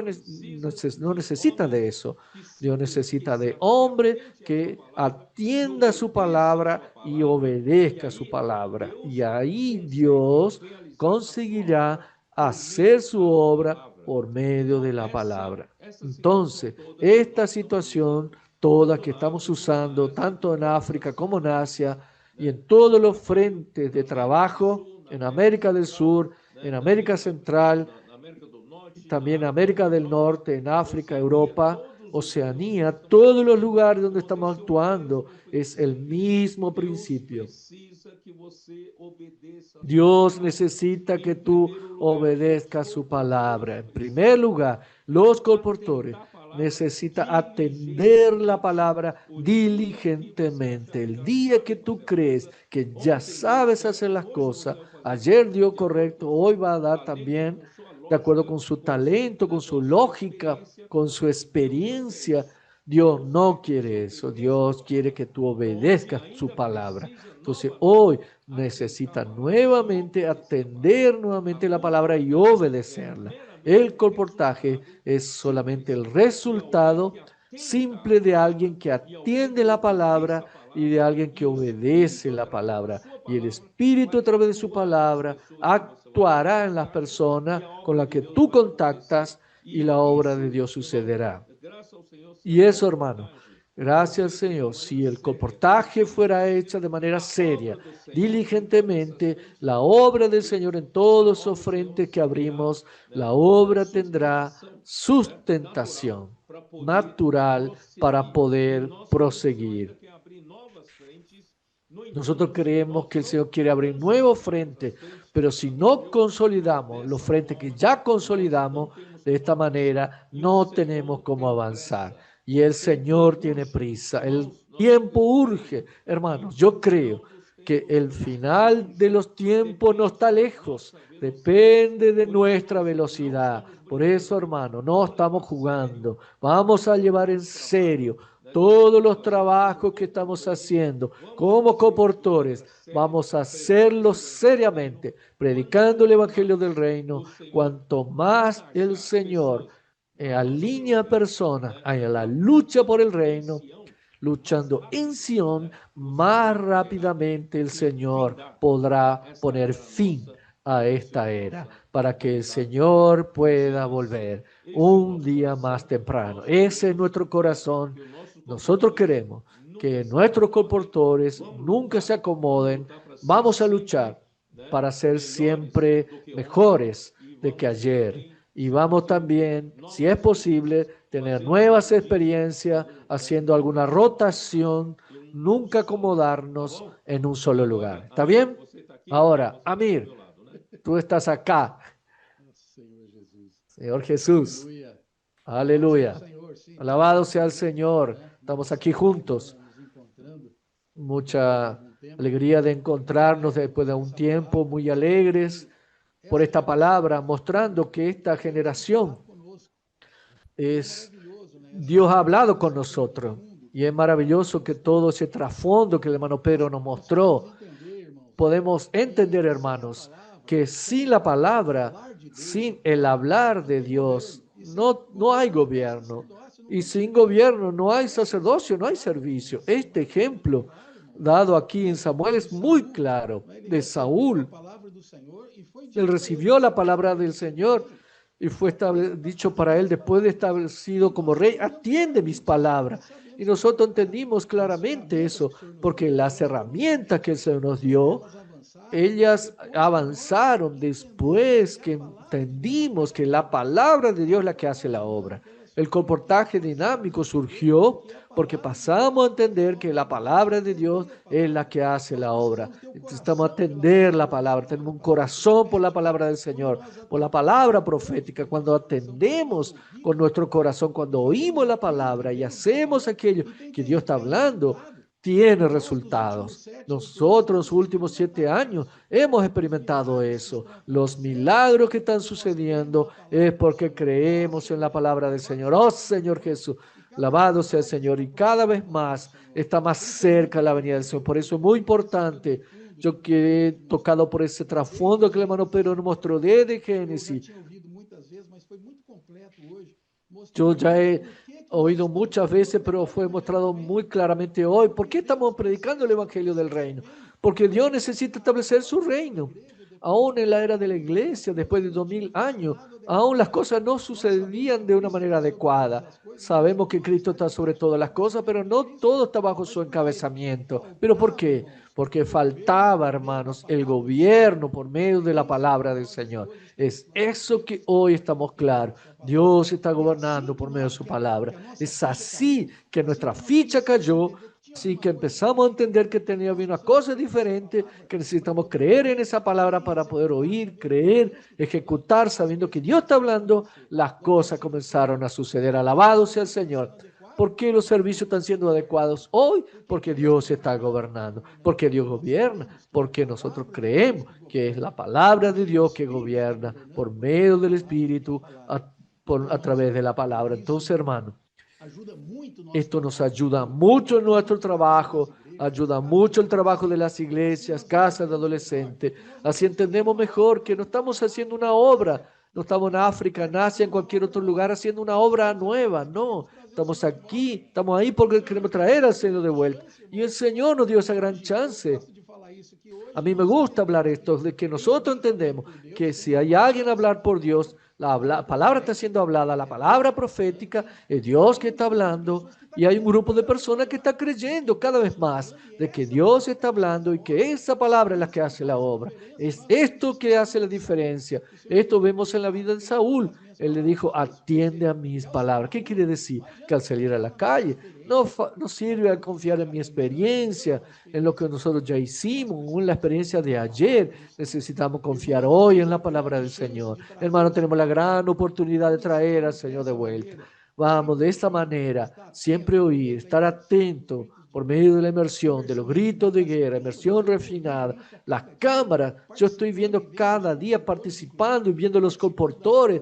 no necesita de eso. Dios necesita de hombre que atienda su palabra y obedezca su palabra. Y ahí Dios conseguirá hacer su obra por medio de la palabra. Entonces, esta situación toda que estamos usando, tanto en África como en Asia y en todos los frentes de trabajo, en América del Sur, en América Central, también América del Norte, en África, Europa, Oceanía, todos los lugares donde estamos actuando, es el mismo principio. Dios necesita que tú obedezcas su palabra. En primer lugar, los colportores necesitan atender la palabra diligentemente. El día que tú crees que ya sabes hacer las cosas, ayer dio correcto, hoy va a dar también, de acuerdo con su talento, con su lógica, con su experiencia. Dios no quiere eso. Dios quiere que tú obedezcas su palabra. Entonces hoy necesita nuevamente atender nuevamente la palabra y obedecerla. El colportaje es solamente el resultado simple de alguien que atiende la palabra y de alguien que obedece la palabra. Y el Espíritu a través de su palabra actuará en las personas con las que tú contactas y la obra de Dios sucederá. Y eso, hermano, gracias al Señor, si el colportaje fuera hecha de manera seria, diligentemente, la obra del Señor en todos esos frentes que abrimos, la obra tendrá sustentación natural para poder proseguir. Nosotros creemos que el Señor quiere abrir nuevos frentes, pero si no consolidamos los frentes que ya consolidamos, de esta manera no tenemos cómo avanzar. Y el Señor tiene prisa, el tiempo urge. Hermanos, yo creo que el final de los tiempos no está lejos, depende de nuestra velocidad. Por eso, hermano, no estamos jugando, vamos a llevar en serio todos los trabajos que estamos haciendo como comportores, vamos a hacerlo seriamente, predicando el Evangelio del Reino. Cuanto más el Señor alinea a personas a la lucha por el reino, luchando en Sion, más rápidamente el Señor podrá poner fin a esta era, para que el Señor pueda volver un día más temprano. Ese es nuestro corazón. Nosotros queremos que nuestros comportores nunca se acomoden. Vamos a luchar para ser siempre mejores de que ayer. Y vamos también, si es posible, tener nuevas experiencias, haciendo alguna rotación, nunca acomodarnos en un solo lugar. ¿Está bien? Ahora, Amir, tú estás acá. Señor Jesús. Aleluya. Alabado sea el Señor. Estamos aquí juntos. Mucha alegría de encontrarnos después de un tiempo, muy alegres por esta palabra, mostrando que esta generación Dios ha hablado con nosotros. Y es maravilloso que todo ese trasfondo que el hermano Pedro nos mostró, podemos entender, hermanos, que sin la palabra, sin el hablar de Dios, no hay gobierno. Y sin gobierno no hay sacerdocio, no hay servicio. Este ejemplo dado aquí en Samuel es muy claro, de Saúl. Él recibió la palabra del Señor y fue dicho para él, después de establecido como rey, atiende mis palabras. Y nosotros entendimos claramente eso, porque las herramientas que el Señor nos dio, ellas avanzaron después que entendimos que la palabra de Dios es la que hace la obra. El comportaje dinámico surgió porque pasamos a entender que la palabra de Dios es la que hace la obra. Necesitamos atender la palabra, tenemos un corazón por la palabra del Señor, por la palabra profética. Cuando atendemos con nuestro corazón, cuando oímos la palabra y hacemos aquello que Dios está hablando, tiene resultados. Nosotros los últimos 7 años hemos experimentado eso. Los milagros que están sucediendo es porque creemos en la palabra del Señor. Oh Señor Jesús, alabado sea el Señor. Y cada vez más está más cerca la venida del Señor. Por eso es muy importante. Yo que he tocado por ese trasfondo que el hermano Pedro nos mostró desde Génesis. Yo ya he oído muchas veces, pero fue mostrado muy claramente hoy. ¿Por qué estamos predicando el Evangelio del Reino? Porque Dios necesita establecer su reino. Aún en la era de la iglesia, después de 2000 años, aún las cosas no sucedían de una manera adecuada. Sabemos que Cristo está sobre todas las cosas, pero no todo está bajo su encabezamiento. ¿Pero por qué? Porque faltaba, hermanos, el gobierno por medio de la palabra del Señor. Es eso que hoy estamos claros. Dios está gobernando por medio de su palabra. Es así que nuestra ficha cayó. Así que empezamos a entender que tenía una cosa diferente, que necesitamos creer en esa palabra para poder oír, creer, ejecutar, sabiendo que Dios está hablando. Las cosas comenzaron a suceder. Alabado sea el Señor. ¿Por qué los servicios están siendo adecuados hoy? Porque Dios está gobernando, porque Dios gobierna, porque nosotros creemos que es la palabra de Dios que gobierna por medio del Espíritu, a través de la palabra. Entonces, hermano, esto nos ayuda mucho en nuestro trabajo, ayuda mucho el trabajo de las iglesias, casas de adolescentes. Así entendemos mejor que no estamos haciendo una obra, no estamos en África, en Asia, en cualquier otro lugar haciendo una obra nueva, no. Estamos aquí, estamos ahí porque queremos traer al Señor de vuelta. Y el Señor nos dio esa gran chance. A mí me gusta hablar esto, de que nosotros entendemos que si hay alguien a hablar por Dios, la palabra está siendo hablada, la palabra profética, es Dios que está hablando, y hay un grupo de personas que está creyendo cada vez más de que Dios está hablando y que esa palabra es la que hace la obra. Es esto que hace la diferencia. Esto vemos en la vida de Saúl. Él le dijo, atiende a mis palabras. ¿Qué quiere decir? Que al salir a la calle no sirve a confiar en mi experiencia, en lo que nosotros ya hicimos, en la experiencia de ayer. Necesitamos confiar hoy en la palabra del Señor. Hermano, tenemos la gran oportunidad de traer al Señor de vuelta. Vamos, de esta manera, siempre oír, estar atento por medio de la inmersión, de los gritos de guerra, inmersión refinada, las cámaras. Yo estoy viendo cada día participando y viendo los comportores.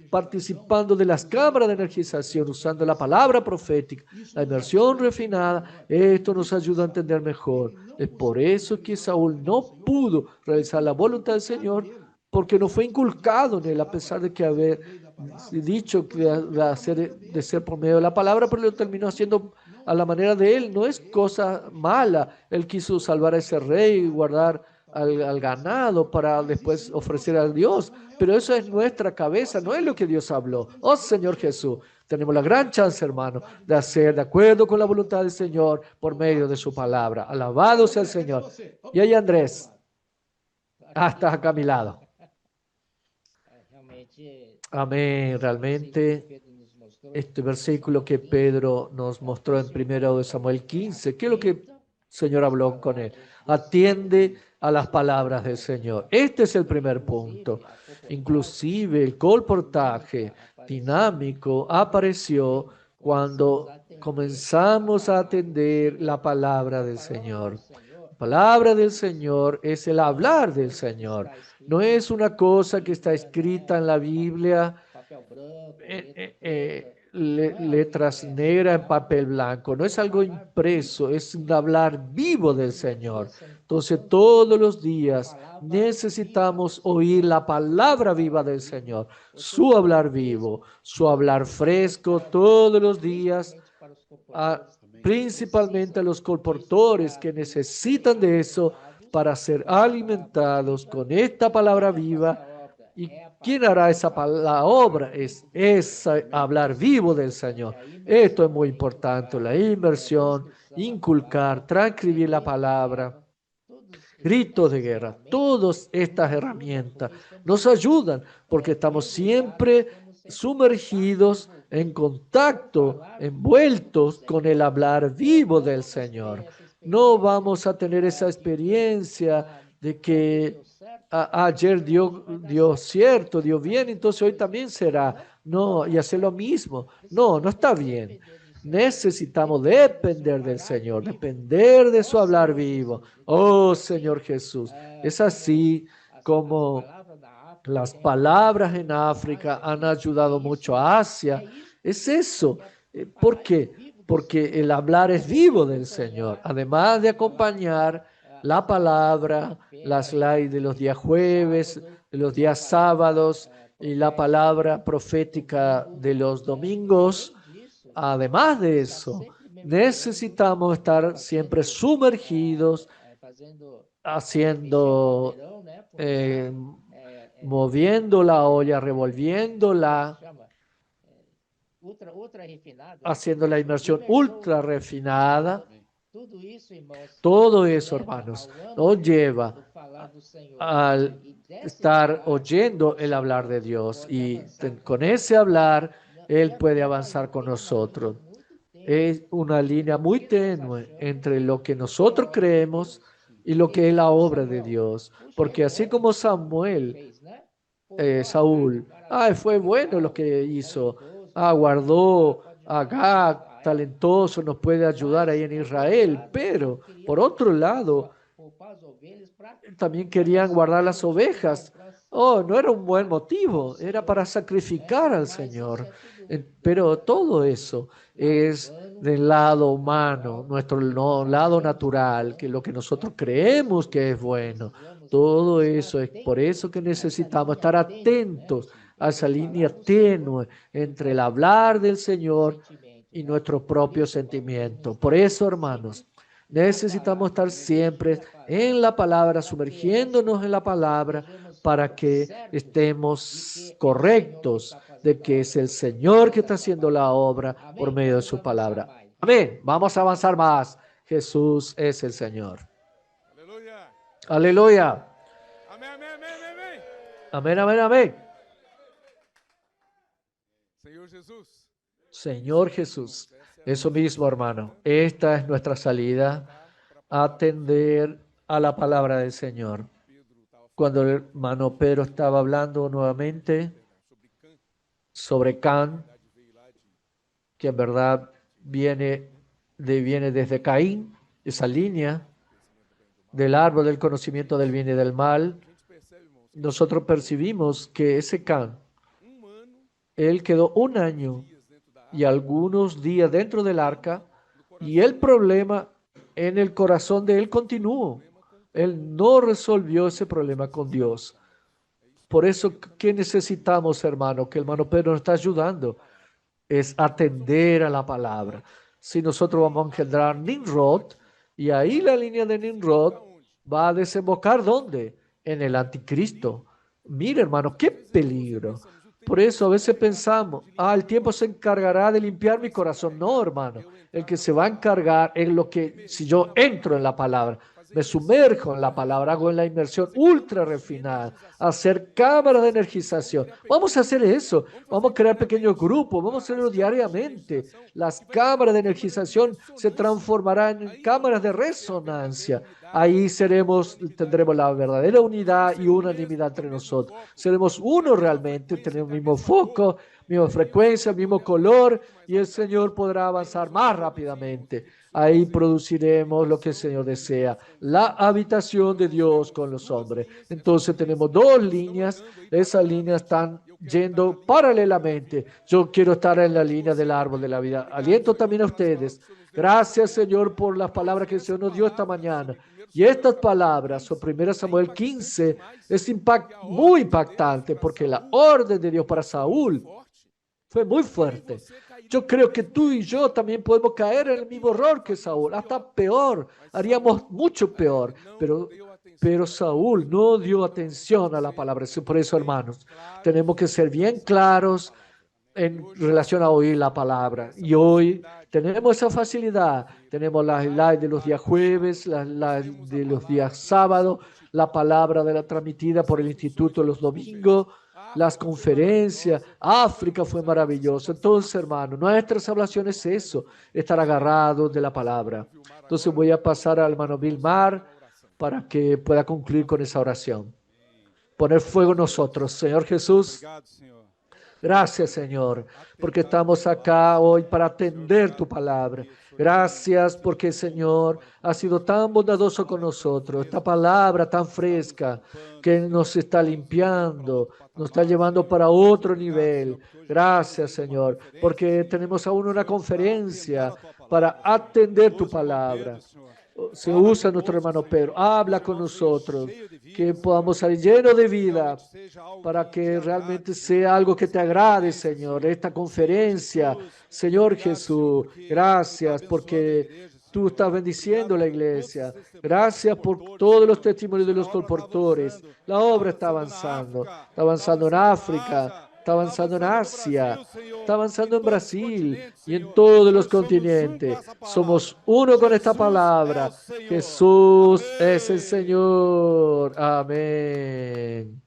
participando de las cámaras de energización, usando la palabra profética, la inmersión refinada. Esto nos ayuda a entender mejor. Es por eso que Saúl no pudo realizar la voluntad del Señor, porque no fue inculcado en él, a pesar de que haber dicho que de ser por medio de la palabra, pero lo terminó haciendo a la manera de él. No es cosa mala. Él quiso salvar a ese rey y guardar al ganado para después ofrecer a Dios. Pero eso es nuestra cabeza, no es lo que Dios habló. Oh Señor Jesús, tenemos la gran chance, hermano, de hacer de acuerdo con la voluntad del Señor por medio de su palabra. Alabado sea el Señor. Y ahí Andrés, estás acá a mi lado. Amén. Realmente este versículo que Pedro nos mostró en 1 Samuel 15, ¿qué es lo que el Señor habló con él? Atiende a las palabras del Señor. Este es el primer punto. Inclusive el colportaje dinámico apareció cuando comenzamos a atender la palabra del Señor. La palabra del Señor es el hablar del Señor. No es una cosa que está escrita en la Biblia, letras negras en papel blanco. No es algo impreso, es un hablar vivo del Señor. Entonces, todos los días necesitamos oír la palabra viva del Señor, su hablar vivo, su hablar fresco todos los días, principalmente a los colportores que necesitan de eso para ser alimentados con esta palabra viva. ¿Y quién hará la obra? Es hablar vivo del Señor. Esto es muy importante, la inversión, inculcar, transcribir la palabra, gritos de guerra. Todas estas herramientas nos ayudan porque estamos siempre sumergidos en contacto, envueltos con el hablar vivo del Señor. No vamos a tener esa experiencia de que ayer dio cierto, dio bien, entonces hoy también será. No, y hacer lo mismo. No, no está bien. Necesitamos depender del Señor, depender de su hablar vivo. Oh Señor Jesús, es así como las palabras en África han ayudado mucho a Asia. Es eso. ¿Por qué? Porque el hablar es vivo del Señor. Además de acompañar la palabra, las lives de los días jueves, de los días sábados y la palabra profética de los domingos. Además de eso, necesitamos estar siempre sumergidos, haciendo, moviendo la olla, revolviéndola, haciendo la inmersión ultra refinada. Todo eso, hermanos, nos lleva al estar oyendo el hablar de Dios, y con ese hablar Él puede avanzar con nosotros. Es una línea muy tenue entre lo que nosotros creemos y lo que es la obra de Dios, porque así como Saúl, fue bueno lo que hizo, guardó a Agag, talentoso, nos puede ayudar ahí en Israel, pero por otro lado, también querían guardar las ovejas. No era un buen motivo, era para sacrificar al Señor. Pero todo eso es del lado humano, nuestro lado natural, que lo que nosotros creemos que es bueno. Todo eso es por eso que necesitamos estar atentos a esa línea tenue entre el hablar del Señor y nuestro propio sentimiento. Por eso, hermanos, necesitamos estar siempre en la palabra, sumergiéndonos en la palabra, para que estemos correctos de que es el Señor que está haciendo la obra por medio de su palabra. Amén. Vamos a avanzar más. Jesús es el Señor. Aleluya. Aleluya. Amén, amén, amén, amén. Amén, amén, amén. Señor Jesús. Señor Jesús. Eso mismo, hermano. Esta es nuestra salida, a atender a la palabra del Señor. Cuando el hermano Pedro estaba hablando nuevamente sobre Can, que en verdad viene desde Caín, esa línea del árbol del conocimiento del bien y del mal, nosotros percibimos que ese Can Él quedó un año y algunos días dentro del arca y el problema en el corazón de él continuó. Él no resolvió ese problema con Dios. Por eso, ¿qué necesitamos, hermano? Que el hermano Pedro nos está ayudando. Es atender a la palabra. Si nosotros vamos a engendrar Nimrod, y ahí la línea de Nimrod va a desembocar ¿dónde? En el anticristo. Mire, hermano, qué peligro. Por eso a veces pensamos, el tiempo se encargará de limpiar mi corazón. No, hermano, el que se va a encargar es lo que, si yo entro en la palabra, me sumerjo en la palabra, hago en la inmersión ultra refinada, hacer cámaras de energización. Vamos a hacer eso, vamos a crear pequeños grupos, vamos a hacerlo diariamente. Las cámaras de energización se transformarán en cámaras de resonancia. Ahí tendremos la verdadera unidad y unanimidad entre nosotros. Seremos uno realmente, tenemos el mismo foco, misma frecuencia, mismo color, y el Señor podrá avanzar más rápidamente. Ahí produciremos lo que el Señor desea, la habitación de Dios con los hombres. Entonces tenemos dos líneas, esas líneas están yendo paralelamente. Yo quiero estar en la línea del árbol de la vida. Aliento también a ustedes. Gracias, Señor, por las palabras que el Señor nos dio esta mañana. Y estas palabras, o 1 Samuel 15, es muy impactante porque la orden de Dios para Saúl fue muy fuerte. Yo creo que tú y yo también podemos caer en el mismo error que Saúl, hasta peor, haríamos mucho peor, pero Saúl no dio atención a la palabra. Por eso, hermanos, tenemos que ser bien claros en relación a oír la palabra. Y hoy tenemos esa facilidad. Tenemos las live de los días jueves, las live de los días sábados, la palabra de la transmitida por el instituto los domingos, las conferencias. África fue maravilloso. Entonces, hermano, nuestra salvación es eso, estar agarrados de la palabra. Entonces voy a pasar al hermano Vilmar para que pueda concluir con esa oración. Poner fuego en nosotros. Señor Jesús, gracias, Señor, porque estamos acá hoy para atender tu palabra. Gracias porque, Señor, ha sido tan bondadoso con nosotros. Esta palabra tan fresca que nos está limpiando, nos está llevando para otro nivel. Gracias, Señor, porque tenemos aún una conferencia para atender tu palabra. Se usa nuestro hermano Pedro. Habla con nosotros, que podamos salir llenos de vida para que realmente sea algo que te agrade, Señor. Esta conferencia, Señor Jesús, gracias porque tú estás bendiciendo la iglesia. Gracias por todos los testimonios de los colportores. La obra está avanzando en África, está avanzando en Asia, está avanzando en Brasil y en todos los continentes. Somos uno con esta palabra. Jesús es el Señor. Amén.